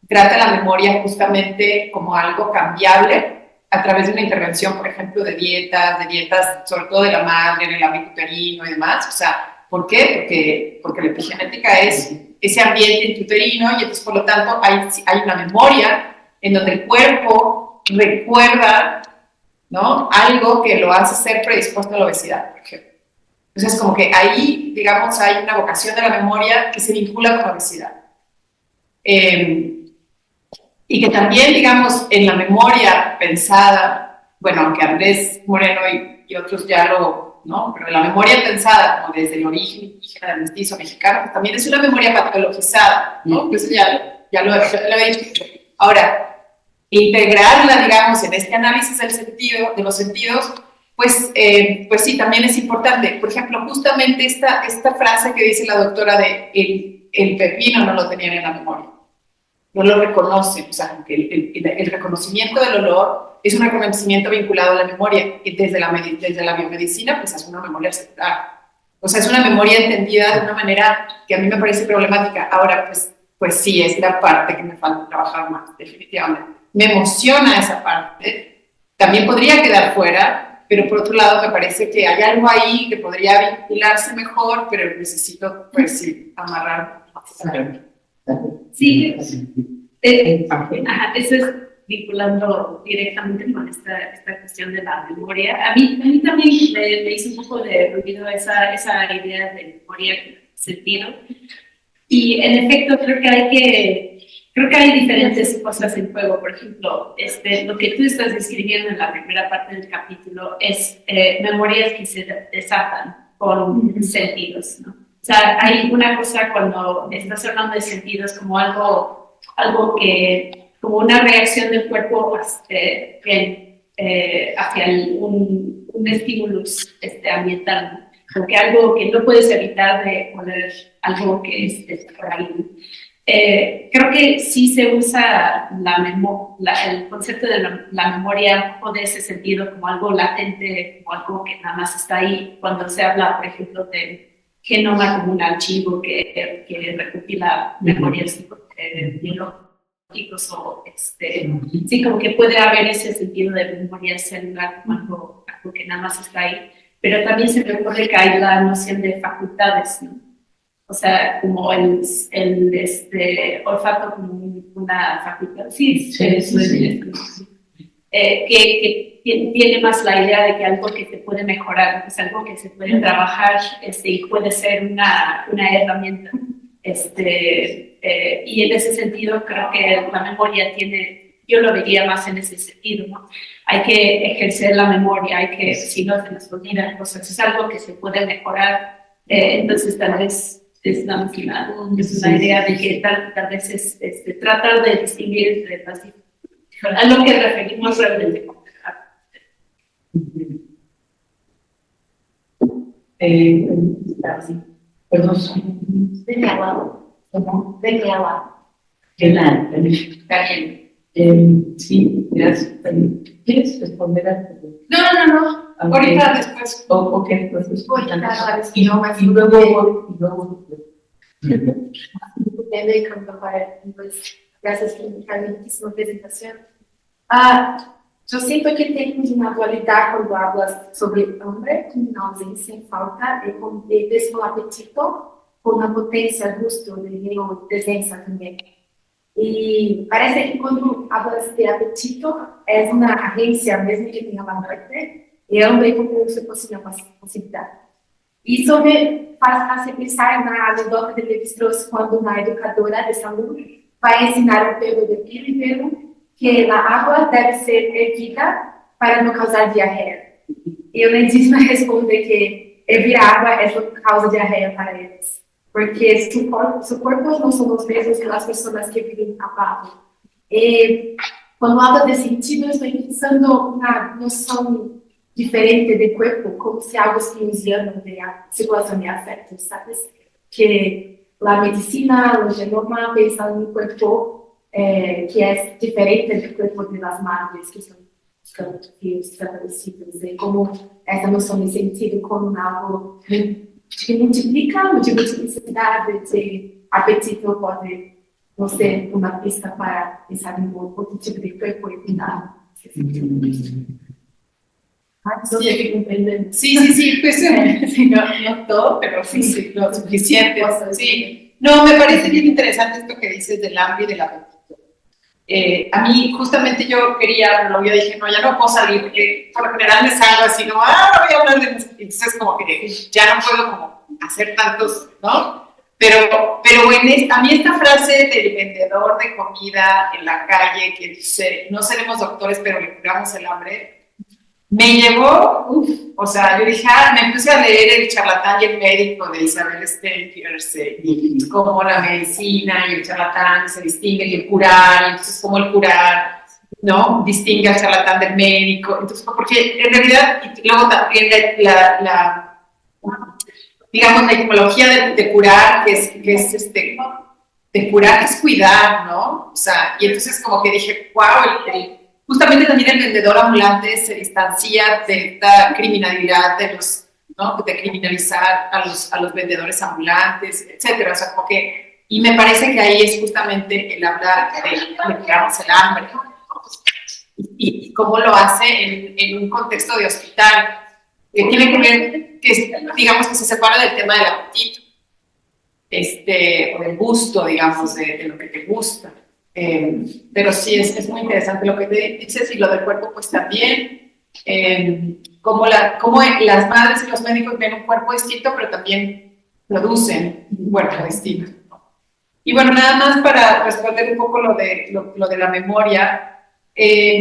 trata la memoria justamente como algo cambiable a través de una intervención, por ejemplo, de dietas sobre todo de la madre, en el ámbito uterino y demás. O sea, ¿por qué? Porque la epigenética es ese ambiente intrauterino y entonces, por lo tanto, hay una memoria en donde el cuerpo recuerda, ¿no?, algo que lo hace ser predispuesto a la obesidad, por ejemplo. Entonces, como que ahí, digamos, hay una vocación de la memoria que se vincula con la obesidad. Y que también, digamos, en la memoria pensada, bueno, aunque Andrés Moreno y otros ya ¿no? Pero la memoria pensada como desde el origen indígena, mestizo, mexicano, pues también es una memoria patologizada, ¿no? Pues ya lo he dicho. Ahora, integrarla, digamos, en este análisis de los sentidos, pues sí, también es importante. Por ejemplo, justamente esta frase que dice la doctora de el pepino no lo tenían en la memoria. No lo reconocen, o sea, el reconocimiento del olor es un reconocimiento vinculado a la memoria, y desde la biomedicina, pues es una memoria celular. O sea, es una memoria entendida de una manera que a mí me parece problemática. Ahora, pues sí, es la parte que me falta trabajar más, definitivamente. Me emociona esa parte, también podría quedar fuera, pero por otro lado me parece que hay algo ahí que podría vincularse mejor, pero necesito, pues sí, amarrar más. Sí, eso es vinculando directamente con esta cuestión de la memoria. A mí también me hizo un poco de ruido esa idea de memoria sentido. Y en efecto creo que hay diferentes cosas en juego. Por ejemplo, lo que tú estás describiendo en la primera parte del capítulo es memorias que se desatan con sentidos, ¿no? O sea, hay una cosa cuando estás hablando de sentidos como algo como una reacción del cuerpo hacia un estímulo ambiental, como que algo que no puedes evitar de poner algo que es por ahí. Creo que sí se usa el concepto de la memoria o de ese sentido como algo latente, como algo que nada más está ahí cuando se habla, por ejemplo, de genoma como un archivo que recopila memorias biológicos o sí, como que puede haber ese sentido de memoria celular como algo que nada más está ahí, pero también se me ocurre que hay la noción de facultades, ¿no? O sea, como el olfato como una facultad, que tiene más la idea de que algo que se puede mejorar, es algo que se puede trabajar y puede ser una herramienta. Y en ese sentido creo que la memoria yo lo vería más en ese sentido, ¿no? Hay que ejercer la memoria, si no se nos olvidan cosas, es algo que se puede mejorar, entonces tal vez es una idea de que tal vez es tratar de distinguir entre las a lo que referimos realmente. De mi agua. De mi agua. Sí, gracias. ¿Quieres responder a tu? No. Ahorita después. Ok, pues Y luego. pues, gracias por la muchísima presentación. Yo siento que tienes una dualidad cuando hablas sobre hambre, una ausencia en falta, de deseo apetito, con una potencia, gusto, de presencia también. Y parece que cuando hablas de apetito, es una agencia, mesmo que tenga la muerte, y hambre como se fosse uma possibilidade. Isso me faz pensar na anedota de Levi-Strauss quando uma educadora de saúde va a ensinar un perro de primero que la agua debe ser hervida para no causar diarrea. Y el indígena responde que hervir agua es lo que causa diarrea para ellos, porque su cuerpo no son los mismos que las personas que viven abajo. Cuando hablo de sentido, estoy pensando una noción diferente de cuerpo, como si algo explosivo de circulación de afectos, ¿sabes? Que la medicina, los genomas, piensan en un cuerpo que es diferente del cuerpo de las madres, que son os campos estabelecidos, e como essa noção de sentido como algo que multiplica, de multiplicidade, de apetite pode não ser uma pista para pensar em outro tipo de cuerpo e cuidado. Sí, pues sí, no todo, pero sí, lo suficiente. Sí. No, me parece bien interesante esto que dices del hambre y del apetito. A mí, justamente yo quería, pero yo dije, no, ya no puedo salir, porque por lo general me salgo así, no, no voy a hablar de música. Entonces, como que ya no puedo como hacer tantos, ¿no? Pero a mí esta frase del vendedor de comida en la calle, que dice, no seremos doctores, pero le curamos el hambre, me llevó, o sea, yo dije, me puse a leer El charlatán y el médico de Isabel Stengers, y cómo la medicina y el charlatán se distinguen, y el curar, y entonces cómo el curar, ¿no? Distingue al charlatán del médico. Entonces, porque en realidad, y luego también digamos, la etimología de curar, que es de curar es cuidar, ¿no? O sea, y entonces como que dije, wow, justamente también el vendedor ambulante se distancia de esta criminalidad de los, ¿no? De criminalizar a los vendedores ambulantes, etcétera. O sea, como que, y me parece que ahí es justamente el hablar de creamos el hambre, ¿no? Y cómo lo hace en un contexto de hospital, que tiene que ver, digamos, que se separa del tema del apetito, o del gusto, digamos, de lo que te gusta. Pero sí, es muy interesante lo que te dices, y lo del cuerpo pues también, como las madres y los médicos ven un cuerpo distinto, pero también producen un cuerpo distinto. Y bueno, nada más para responder un poco lo de la memoria,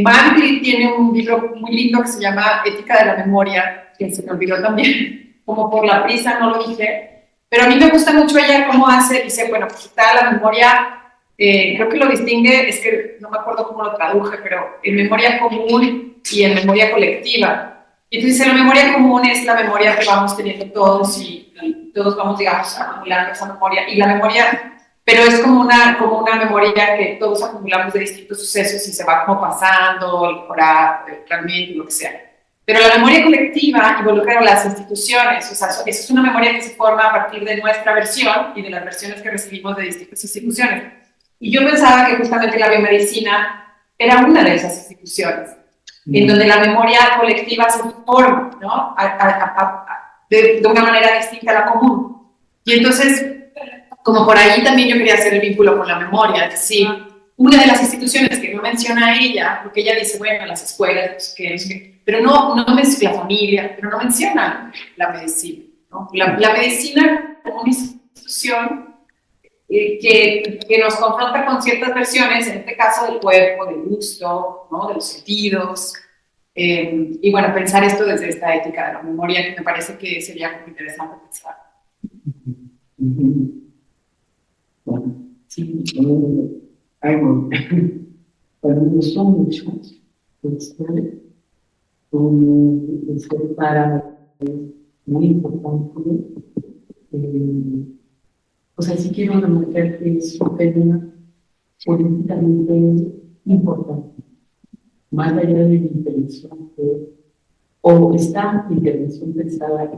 Manley tiene un libro muy lindo que se llama Ética de la Memoria, que se me olvidó también, como por la prisa no lo dije, pero a mí me gusta mucho ella cómo hace, dice, bueno, pues está la memoria. Creo que lo distingue, es que no me acuerdo cómo lo traduje, pero en memoria común y en memoria colectiva. Y entonces la memoria común es la memoria que vamos teniendo todos y todos vamos, digamos, acumulando esa memoria. Y la memoria, pero es como una memoria que todos acumulamos de distintos sucesos y se va como pasando, el fragmento, lo que sea. Pero la memoria colectiva involucra a las instituciones, o sea, eso es una memoria que se forma a partir de nuestra versión y de las versiones que recibimos de distintas instituciones. Y yo pensaba que justamente la biomedicina era una de esas instituciones, en donde la memoria colectiva se forma, ¿no? De una manera distinta a la común. Y entonces, como por ahí también yo quería hacer el vínculo con la memoria, es decir, una de las instituciones que no menciona ella, porque ella dice, bueno, las escuelas, pero no menciona la familia, pero no menciona la medicina, ¿no? La medicina como una institución que nos confronta con ciertas versiones, en este caso del cuerpo, del gusto, ¿no? De los sentidos, y bueno, pensar esto desde esta ética de la memoria, que me parece que sería muy interesante pensar. Bueno, sí, algo, para mí me gustó mucho, esto para muy importante. O sea, sí quiero una mujer que es un tema políticamente importante, más allá de la intervención o esta intervención pensada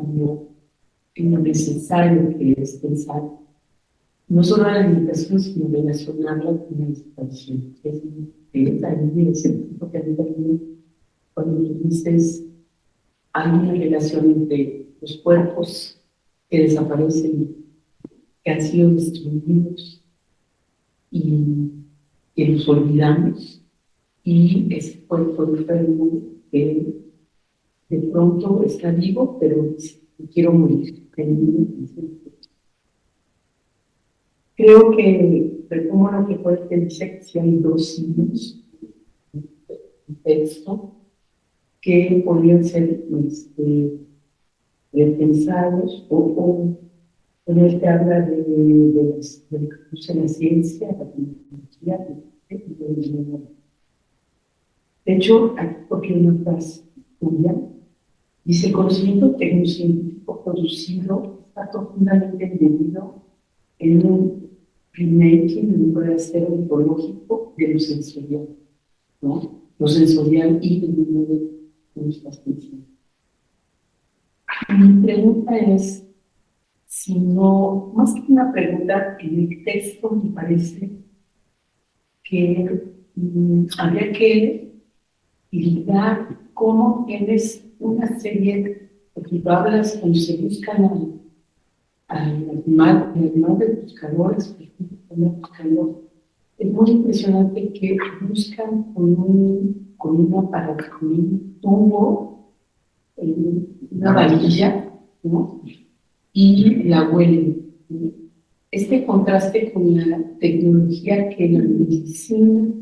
en lo necesario que es pensar, no solo la limitación, sino relacionarla con la institución. Es ahí el sentido que a mí también, cuando dices, hay una relación entre los cuerpos que desaparecen, que han sido destruidos y que nos olvidamos, y ese cuerpo enfermo que de pronto está vivo, pero dice, quiero morir. creo que retomo lo que fue que dice que si hay dos signos en texto que podrían ser repensados o en el que habla de la ciencia, la tecnología, de hecho, aquí porque una frase tuya dice: el conocimiento tecnocientífico producido está profundamente embebido en un remaking, en un bracero ontológico de lo sensorial, ¿no? Lo sensorial y el mundo de nuestras pensiones. Mi pregunta es, si no, más que una pregunta, en el texto me parece que habría que ligar cómo tienes una serie, porque tú hablas cuando se buscan al animal de buscadores, por ejemplo, con el buscador. Es muy impresionante que buscan con un aparato, con un tubo, una varilla, ¿no? Y la huelen, ¿no? Este contraste con la tecnología que la medicina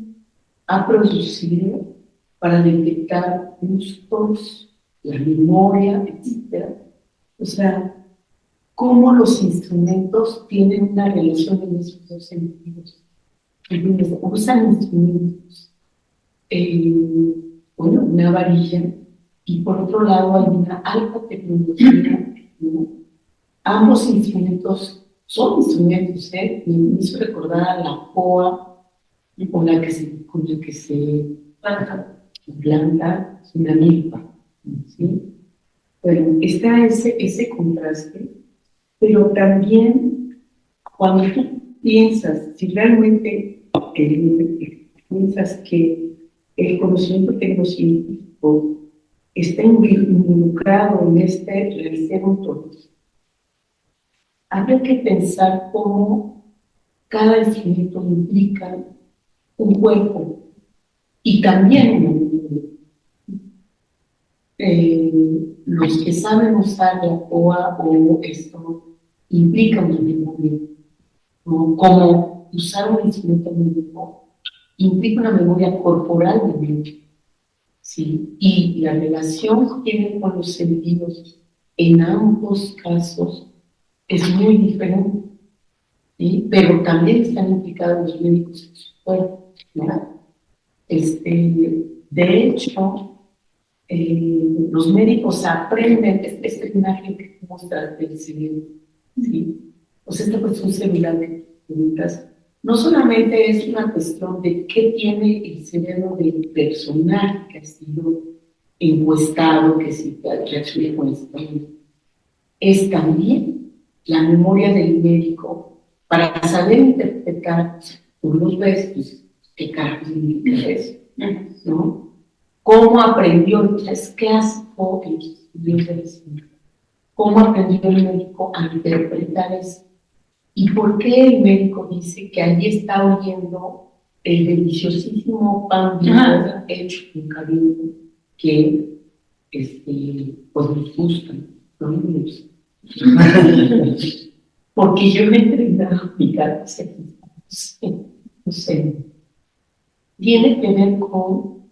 ha producido para detectar gustos, la memoria, etc. O sea, cómo los instrumentos tienen una relación en esos dos sentidos. Entonces, usan instrumentos, bueno, una varilla, y por otro lado hay una alta tecnología, ¿no? Ambos instrumentos son instrumentos, me hizo recordar a la POA con la que se planta una milpa, ¿sí? Pero está ese contraste, pero también cuando tú piensas, si realmente piensas que el conocimiento tecnocientífico está involucrado en este realismo ontológico, habría que pensar cómo cada instrumento implica un cuerpo y también los que saben usar la POA o esto implica una memoria, ¿no? Como usar un instrumento médico implica una memoria corporal de mente, ¿sí? Y la relación que tienen con los sentidos en ambos casos es muy diferente, ¿sí? Pero también están implicados los médicos en su cuerpo, ¿no? De hecho, los médicos aprenden esta imagen que muestras del cerebro, ¿sí? O sea, esta cuestión celular que preguntas, no solamente es una cuestión de qué tiene el cerebro del personaje que ha sido encuestado, que si reacciona con esto, es también la memoria del médico para saber interpretar, tú los ves, pues, qué carajo significa eso, ¿no? ¿Cómo aprendió? Es clásico en los estudios de medicina. ¿Cómo aprendió el médico a interpretar eso? ¿Y por qué el médico dice que allí está oyendo el deliciosísimo pan blanco hecho con cariño que pues nos gusta, ¿no? Porque yo me he entrenado a aplicar, no sé, tiene que ver con,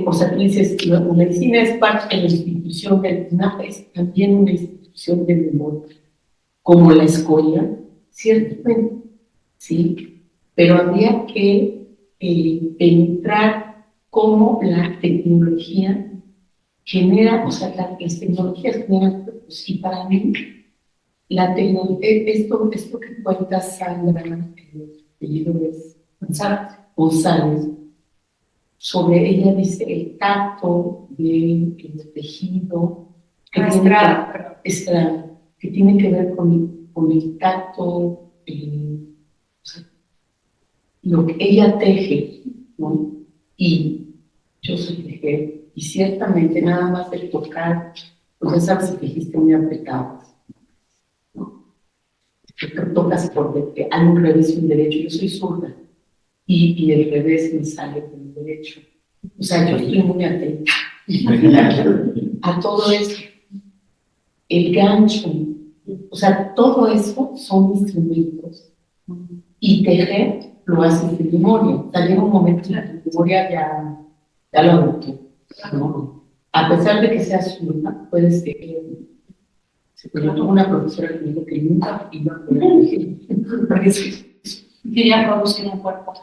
o sea, tú dices, la medicina es parte de la institución del SNAP, es también una institución de memoria, como la escuela, ciertamente, ¿sí? Pero habría que penetrar cómo la tecnología genera, o sea, las tecnologías generan cuerpos, y para mí, la tecnología, esto que cuenta Sandra, el apellido es González, sobre ella dice el tacto del tejido, que tiene que ver con el tacto, o sea, lo que ella teje, ¿no? Y yo soy tejero, y ciertamente nada más de tocar, pues ya sabes, si tejiste muy apretadas, ¿no? Que tocas porque hay un revés y un derecho, yo soy zurda, y el revés me sale por el derecho. O sea, yo estoy muy atenta a todo eso. El gancho, o sea, todo eso son instrumentos Y tejer lo haces de memoria. O sea, llega un momento en que tu memoria ya lo adoptó, ¿no? A pesar de que seas zurda, puedes tejer. Yo tuve una profesora que me dijo que nunca iba a poder tejer. Porque Quería producir un cuerpo.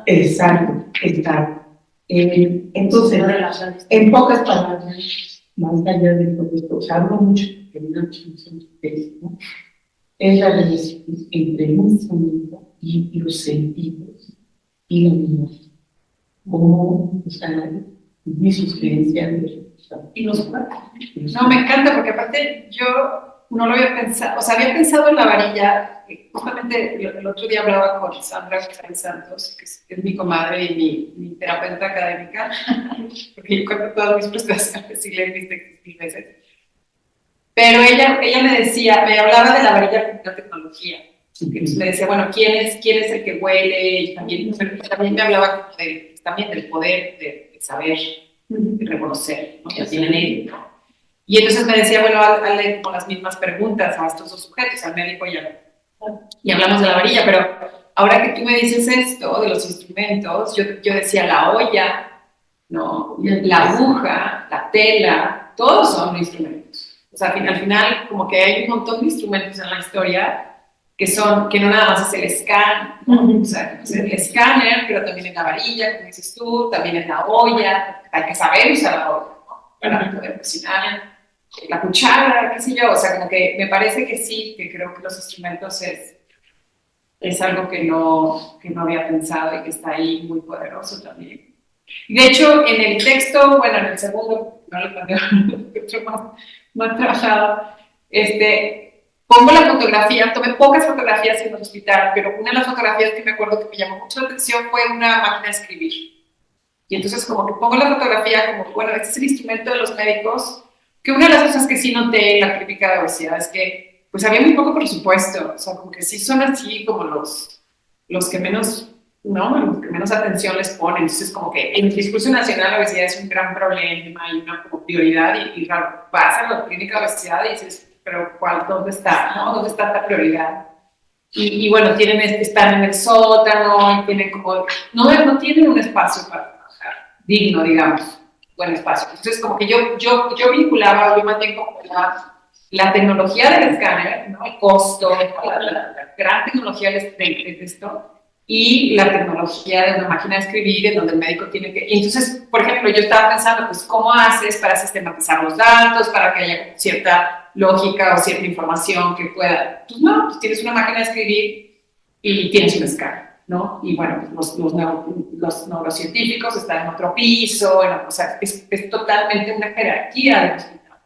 exacto, exacto. Entonces, en pocas palabras, más allá de todo esto, o sea, hablo mucho, porque me da mucha emoción ustedes, ¿no? Es la relación entre el instrumento y los sentidos y la memoria. Como, o sea, mi sugerencia de Y los cuerpos. No, me encanta porque aparte yo no lo había pensado, o sea, había pensado en la varilla, justamente el otro día hablaba con Sandra Santos, que es mi comadre y mi terapeuta académica, porque yo cuento todas mis prestaciones y le he visto 1000 veces. Pero ella me decía, me hablaba de la varilla como una tecnología. Entonces me decía, bueno, ¿quién es el que huele? Y también me hablaba como también del poder de saber, de reconocer, ¿no? Que tienen ellos, ¿no? Y entonces me decía, bueno, hazle como las mismas preguntas a estos dos sujetos, al médico y hablamos de la varilla, pero ahora que tú me dices esto de los instrumentos, yo decía la olla, ¿no? La aguja, la tela, todos son instrumentos. O sea, al final, como que hay un montón de instrumentos en la historia que no nada más es el scan, ¿no? O sea, es el escáner, pero también es la varilla, como dices tú, también es la olla, hay que saber usar la olla, ¿no? Para poder cocinar, la cuchara, qué sé yo, o sea, como que me parece que sí, que creo que los instrumentos es algo que no había pensado y que está ahí muy poderoso también. Y de hecho, en el texto, bueno, en el segundo, no lo planteo, más trabajado, pongo la fotografía, tomé pocas fotografías en el hospital, pero una de las fotografías que me acuerdo que me llamó mucho la atención fue una máquina de escribir. Y entonces como que pongo la fotografía como, bueno, este es el instrumento de los médicos, que una de las cosas que sí noté en la crítica de obesidad es que pues había muy poco presupuesto, o sea, como que sí son así como los que menos, ¿no? Los que menos atención les ponen. Entonces como que en el discurso nacional la obesidad es un gran problema y una como prioridad y claro, vas a la clínica de obesidad y dices, pero ¿dónde está? ¿No? ¿Dónde está esta prioridad? Y bueno, están en el sótano, y tienen como, no tienen un espacio para trabajar digno, digamos, buen espacio. Entonces, como que yo vinculaba, yo más bien como la tecnología del escáner, ¿no? El costo, la gran tecnología de esto, y la tecnología de una máquina de escribir, en donde el médico tiene que... Y entonces, por ejemplo, yo estaba pensando, pues, ¿cómo haces para sistematizar los datos, para que haya cierta lógica o cierta información que pueda... Pues no, pues tienes una máquina de escribir y tienes un escáner, ¿no? Y bueno, pues los neurocientíficos están en otro piso, o sea, es totalmente una jerarquía del hospital.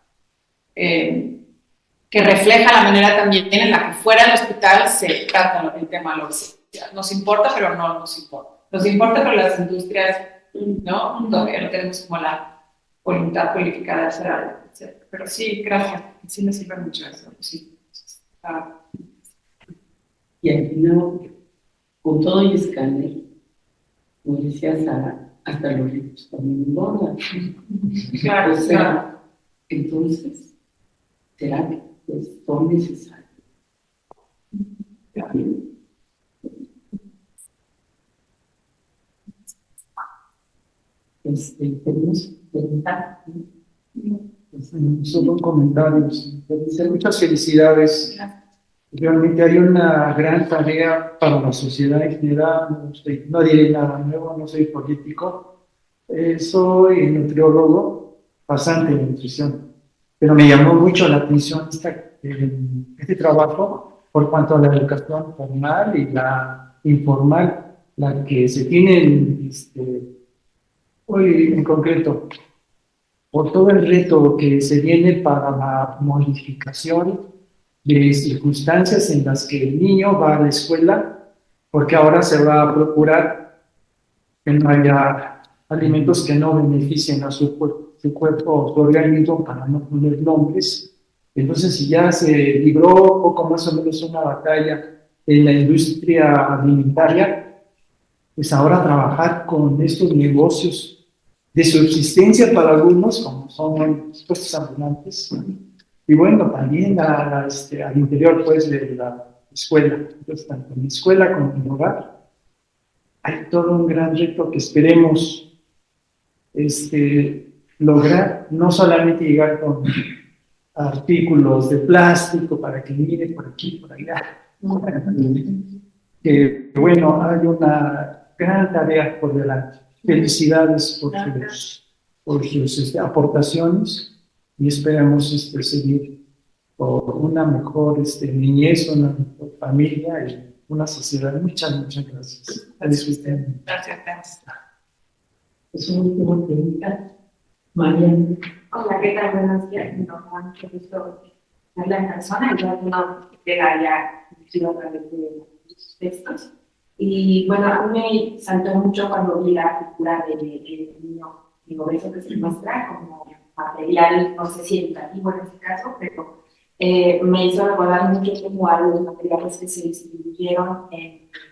Que refleja la manera también en la que fuera del hospital se trata el tema de la obesidad. Nos importa, pero no nos importa. Nos importa, pero las industrias, ¿no? Todavía no tenemos como la voluntad política de hacer algo, etc. Pero sí, gracias. Sí me sirve mucho eso. Sí. Y al final, con todo el escáner, como decía Sara, hasta los ricos también engordan. Claro, o sea, claro. Entonces, ¿será que son necesarios? Tenemos que preguntar. Solo comentarios. Muchas felicidades. Realmente hay una gran tarea para la sociedad en general. No diré nada nuevo, no soy político. Soy nutriólogo, pasante en nutrición. Pero me llamó mucho la atención este trabajo por cuanto a la educación formal y la informal, la que se tiene hoy en concreto, por todo el reto que se viene para la modificación de circunstancias en las que el niño va a la escuela, porque ahora se va a procurar que no haya alimentos que no beneficien a su cuerpo o su organismo, para no poner nombres. Entonces, si ya se libró poco más o menos una batalla en la industria alimentaria, pues ahora trabajar con estos negocios de subsistencia para algunos, como son los puestos ambulantes, y bueno, también al interior pues de la escuela. Entonces, tanto en la escuela como en el hogar, hay todo un gran reto que esperemos lograr, no solamente llegar con artículos de plástico para que mire por aquí, por allá. Que bueno, hay una gran tarea por delante. Felicidades por sus aportaciones y esperamos seguir por una mejor niñez, una mejor familia y una sociedad. Muchas gracias. Gracias. Es una última pregunta. Mariana. Hola, ¿qué tal? Buenos días. Mi nombre es mucho gusto verla en persona. Yo no llega ya a través de sus textos. Y bueno, a mí me saltó mucho cuando vi la figura del niño obeso que se muestra como material, no sé si educativo en este caso, pero me hizo recordar mucho como a los materiales que se distribuyeron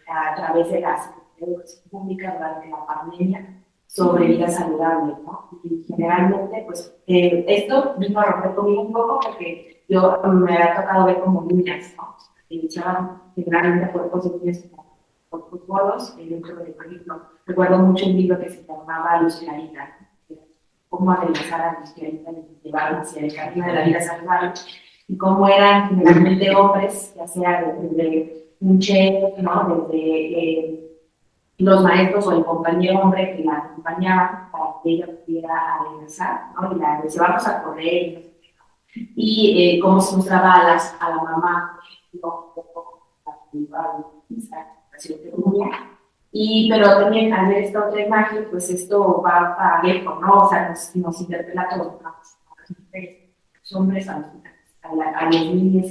a través de la Secretaría de Educación Pública durante la pandemia sobre vida saludable, ¿no? Y generalmente, pues, esto vino a romper conmigo un poco porque yo me ha tocado ver como niñas, ¿no? Que iniciaban generalmente cuerpos de niñas como cuerpos gordos dentro del currículo. Recuerdo mucho un libro que se llamaba Luz Clarita, cómo adelgazar a Luz Clarita y llevar hacia el camino de la vida saludable, y cómo eran generalmente hombres, ya sea desde un chef, ¿no? Desde los maestros o el compañero hombre que la acompañaban para que ella pudiera adelgazar, ¿no? Y la decía, vamos a correr, y cómo se mostraba a la mamá, pero también al ver esta otra imagen, pues esto va para lejos, ¿no? O sea, nos interpela a todos, los hombres, a los niños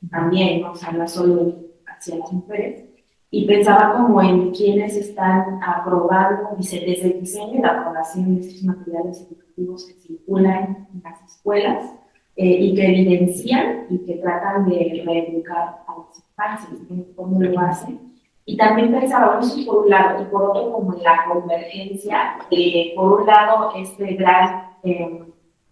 también, ¿no? O sea, no solo hacia las mujeres. Y pensaba como en quienes están aprobando desde el diseño y la aprobación de estos materiales educativos que circulan en las escuelas y que evidencian y que tratan de reeducar a las infancias, cómo lo hacen. Y también pensaba, eso por un lado, y por otro como en la convergencia, por un lado este gran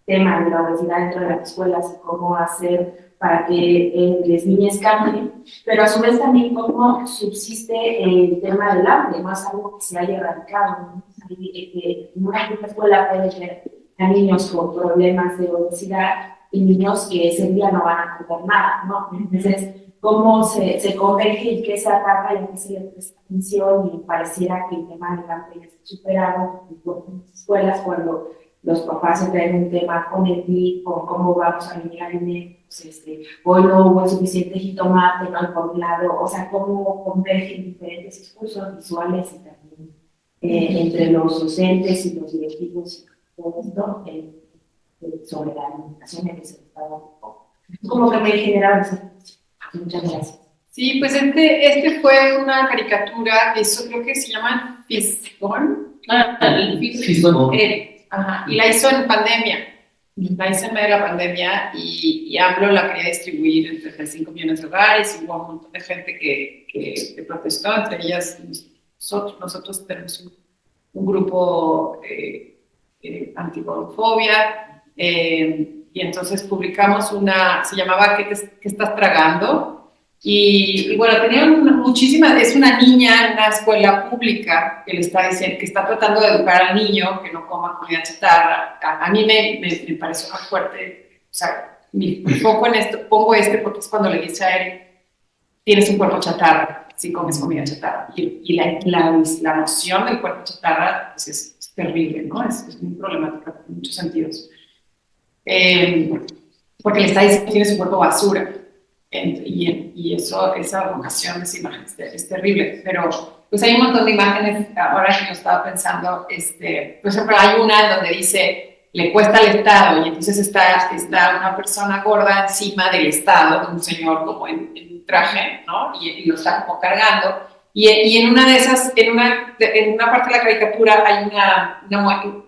tema de la obesidad dentro de las escuelas y cómo hacer para que las niñas cambien, pero a su vez también cómo subsiste el tema del hambre, no es algo que se haya erradicado, ¿no? En una misma escuela puede tener a niños con problemas de obesidad y niños que ese día no van a comer nada, ¿no? Entonces, cómo se converge y qué se ataca y a qué se le presta atención, y pareciera que el tema del hambre ya está superado en las escuelas cuando los papás se traen un tema con el PIB, con cómo vamos a venir alimentos, hoy no hubo suficiente jitomate, ¿no? Por un lado, o sea, cómo convergen diferentes discursos visuales y también entre los docentes y los directivos y todo esto sobre la alimentación en que se está dando un poco. Como que me generaron esa. Muchas gracias. Sí, pues este fue una caricatura, eso creo que se llama Fistborn. Fistborn. Ajá, y la hizo en pandemia, la hizo en medio de la pandemia y AMLO la quería distribuir entre 35 millones de hogares y hubo un montón de gente que protestó, entre ellas nosotros tenemos un grupo antigordofobia y entonces publicamos se llamaba ¿Qué estás tragando? Y bueno, tenía muchísimas, es una niña en una escuela pública que le está diciendo, que está tratando de educar al niño que no coma comida chatarra. A mí me pareció más fuerte, o sea, mi foco en esto, pongo porque es cuando le dice a él, tienes un cuerpo chatarra si comes comida chatarra. Y la noción del cuerpo chatarra pues es terrible, ¿no? Es muy problemática en muchos sentidos. Porque le está diciendo, tienes un cuerpo basura. Y esa vocación, esa imagen es terrible, pero pues hay un montón de imágenes, ahora que lo estaba pensando, por ejemplo, hay una donde dice, le cuesta al Estado, y entonces está una persona gorda encima del Estado, de un señor como en traje, ¿no? Y lo está como cargando, y en una de esas, en una parte de la caricatura hay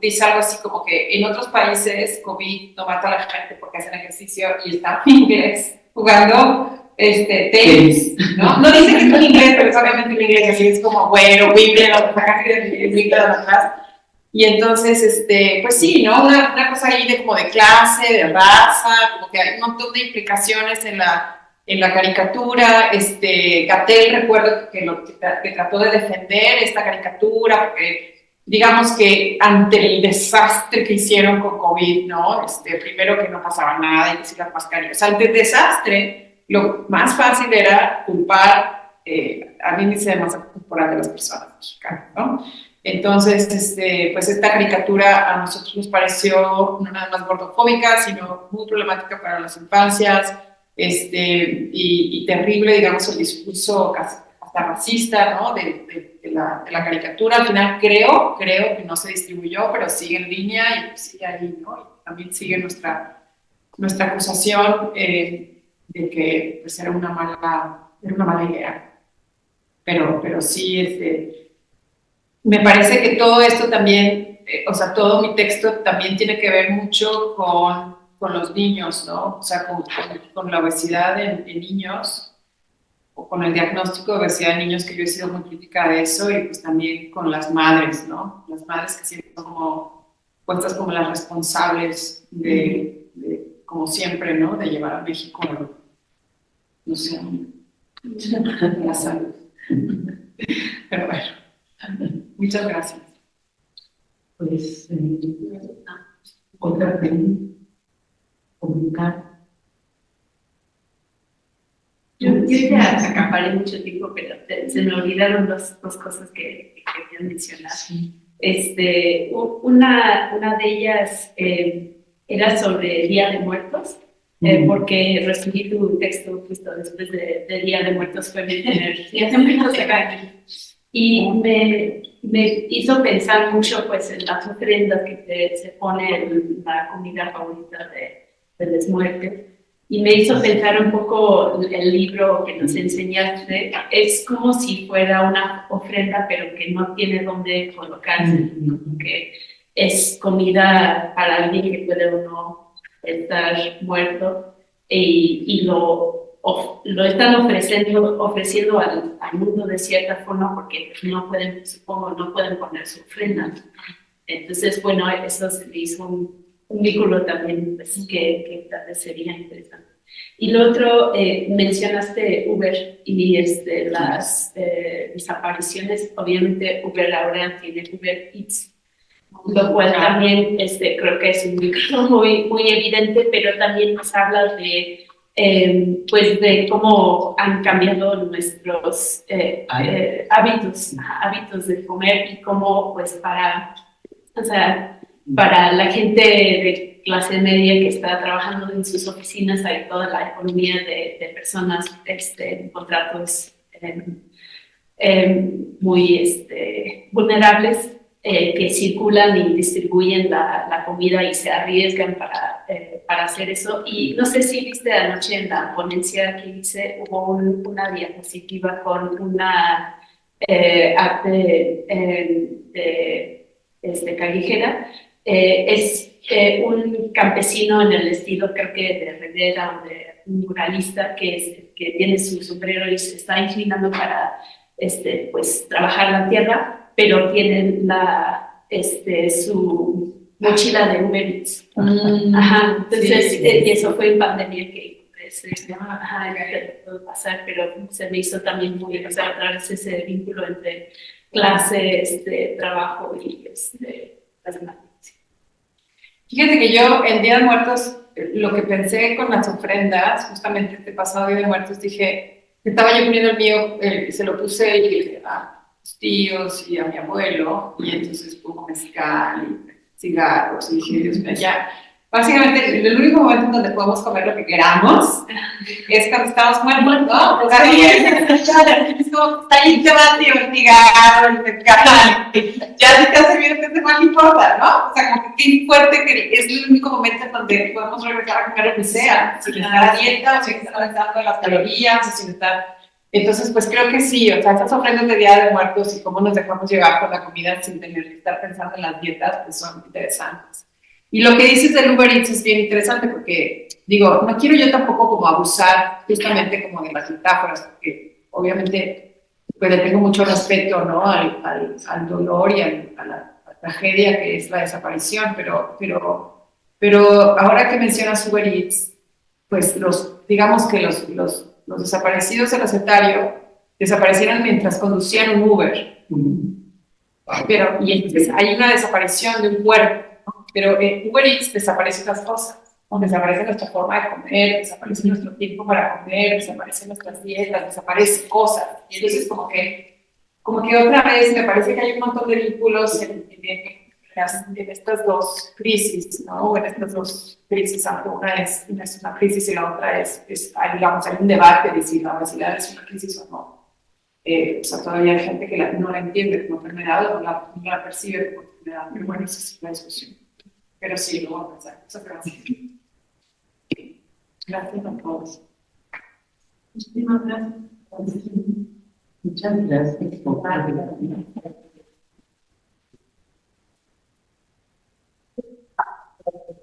dice algo así como que en otros países COVID no mata a la gente porque hacen ejercicio y están inglés jugando tenis, ¿no? No dice que es en inglés, pero es obviamente en inglés, así es como, bueno, Wimbledon, casi de Wimbledon atrás. Y entonces, pues sí, ¿no? Una cosa ahí como de clase, de raza, como que hay un montón de implicaciones en en la caricatura. Gatell, recuerdo que trató de defender esta caricatura, porque digamos que ante el desastre que hicieron con COVID, ¿no? Primero que no pasaba nada y que si las mascarillas. O sea, ante el desastre, lo más fácil era culpar al índice de masa corporal de las personas mexicanas, ¿no? Entonces, pues esta caricatura a nosotros nos pareció no nada más gordofóbica, sino muy problemática para las infancias, y terrible, digamos, el discurso hasta racista, ¿no? de la caricatura. Al final creo que no se distribuyó, pero sigue en línea y sigue ahí, ¿no? Y también sigue nuestra acusación de que pues, era una mala idea. Pero sí, me parece que todo esto también, o sea, todo mi texto también tiene que ver mucho con los niños, ¿no? O sea, con la obesidad en niños, o con el diagnóstico de obesidad en niños, que yo he sido muy crítica de eso, y pues también con las madres, ¿no? Las madres que siempre son como puestas como las responsables de como siempre, ¿no? De llevar a México, no sé, la salud. Pero bueno. Muchas gracias. Pues, otra pregunta, comunicar. Yo ya acaparé mucho tiempo, pero se me olvidaron dos cosas que quería mencionar. Una de ellas era sobre Día de Muertos, porque recibí tu texto justo después de Día de Muertos, fue mi primer Día de Muertos acá. Y me hizo pensar mucho pues, en las ofrendas que se pone en la comida favorita de las muertes. Y me hizo pensar un poco el libro que nos enseñaste. Es como si fuera una ofrenda, pero que no tiene dónde colocarse. Que es comida para alguien que puede o no estar muerto. Y lo están ofreciendo al mundo de cierta forma, porque no pueden, supongo, no pueden poner su ofrenda. Entonces, bueno, eso se me hizo un vínculo también pues, que tal vez sería interesante. Y lo otro, mencionaste Uber y las desapariciones. Obviamente Uber ahora tiene Uber Eats, lo cual también creo que es un vínculo muy evidente, pero también nos habla de pues de cómo han cambiado nuestros hábitos de comer, y cómo pues para la gente de clase media que está trabajando en sus oficinas hay toda la economía de personas en contratos muy vulnerables, que circulan y distribuyen la comida y se arriesgan para hacer eso. Y no sé si viste anoche en la ponencia que hice, hubo una diapositiva con una arte callejera. Es un campesino en el estilo, creo que de Rivera o de un muralista, que tiene su sombrero y se está inclinando para pues, trabajar la tierra, pero tiene su mochila de Uber Eats. Ajá, entonces, sí. Y eso fue en pandemia que puede pasar, pero se me hizo también muy, o sea, otra vez ese vínculo entre clase, trabajo y las demás. Fíjate que yo, el Día de Muertos, lo que pensé con las ofrendas, justamente este pasado Día de Muertos, dije, estaba yo poniendo el mío, se lo puse a mis tíos y a mi abuelo, y entonces pongo mezcal y cigarros, y dije, Dios mío, ya. Básicamente, el único momento en donde podemos comer lo que queramos es cuando estamos muertos, ¿no? O sea, es como, ahí te vas a investigar, ya si te hace bien, te no importa, ¿no? O sea, como que qué fuerte que es el único momento en donde podemos regresar a comer lo que sea, sin estar a dieta, o sin estar pensando en las calorías, o sin estar... Entonces, pues creo que sí, o sea, estas ofrendas de Día de Muertos y cómo nos dejamos llevar con la comida sin tener que estar pensando en las dietas, pues son interesantes. Y lo que dices del Uber Eats es bien interesante porque, digo, no quiero yo tampoco como abusar justamente como de las metáforas, porque obviamente pues le tengo mucho respeto, ¿no? al dolor y a la tragedia que es la desaparición, pero ahora que mencionas Uber Eats, pues digamos que los los desaparecidos de recetario desaparecieran mientras conducían un Uber. Pero, y entonces hay una desaparición de un cuerpo, ¿no? Pero Uber Eats desaparece otras cosas, ¿no? Desaparece nuestra forma de comer, desaparece nuestro tiempo para comer, desaparecen nuestras dietas, desaparecen cosas. Y entonces como que otra vez me parece que hay un montón de vínculos en estas dos crisis, ¿no? En estas dos crisis, aunque una es una crisis y la otra digamos, hay un debate de si la obesidad es una crisis o no. O sea, todavía hay gente que no la entiende como enfermedad o no la percibe como enfermedad, pero bueno, esa es la discusión. Pero sí, lo vamos a pensar. Muchas gracias. Gracias a todos. Muchas gracias por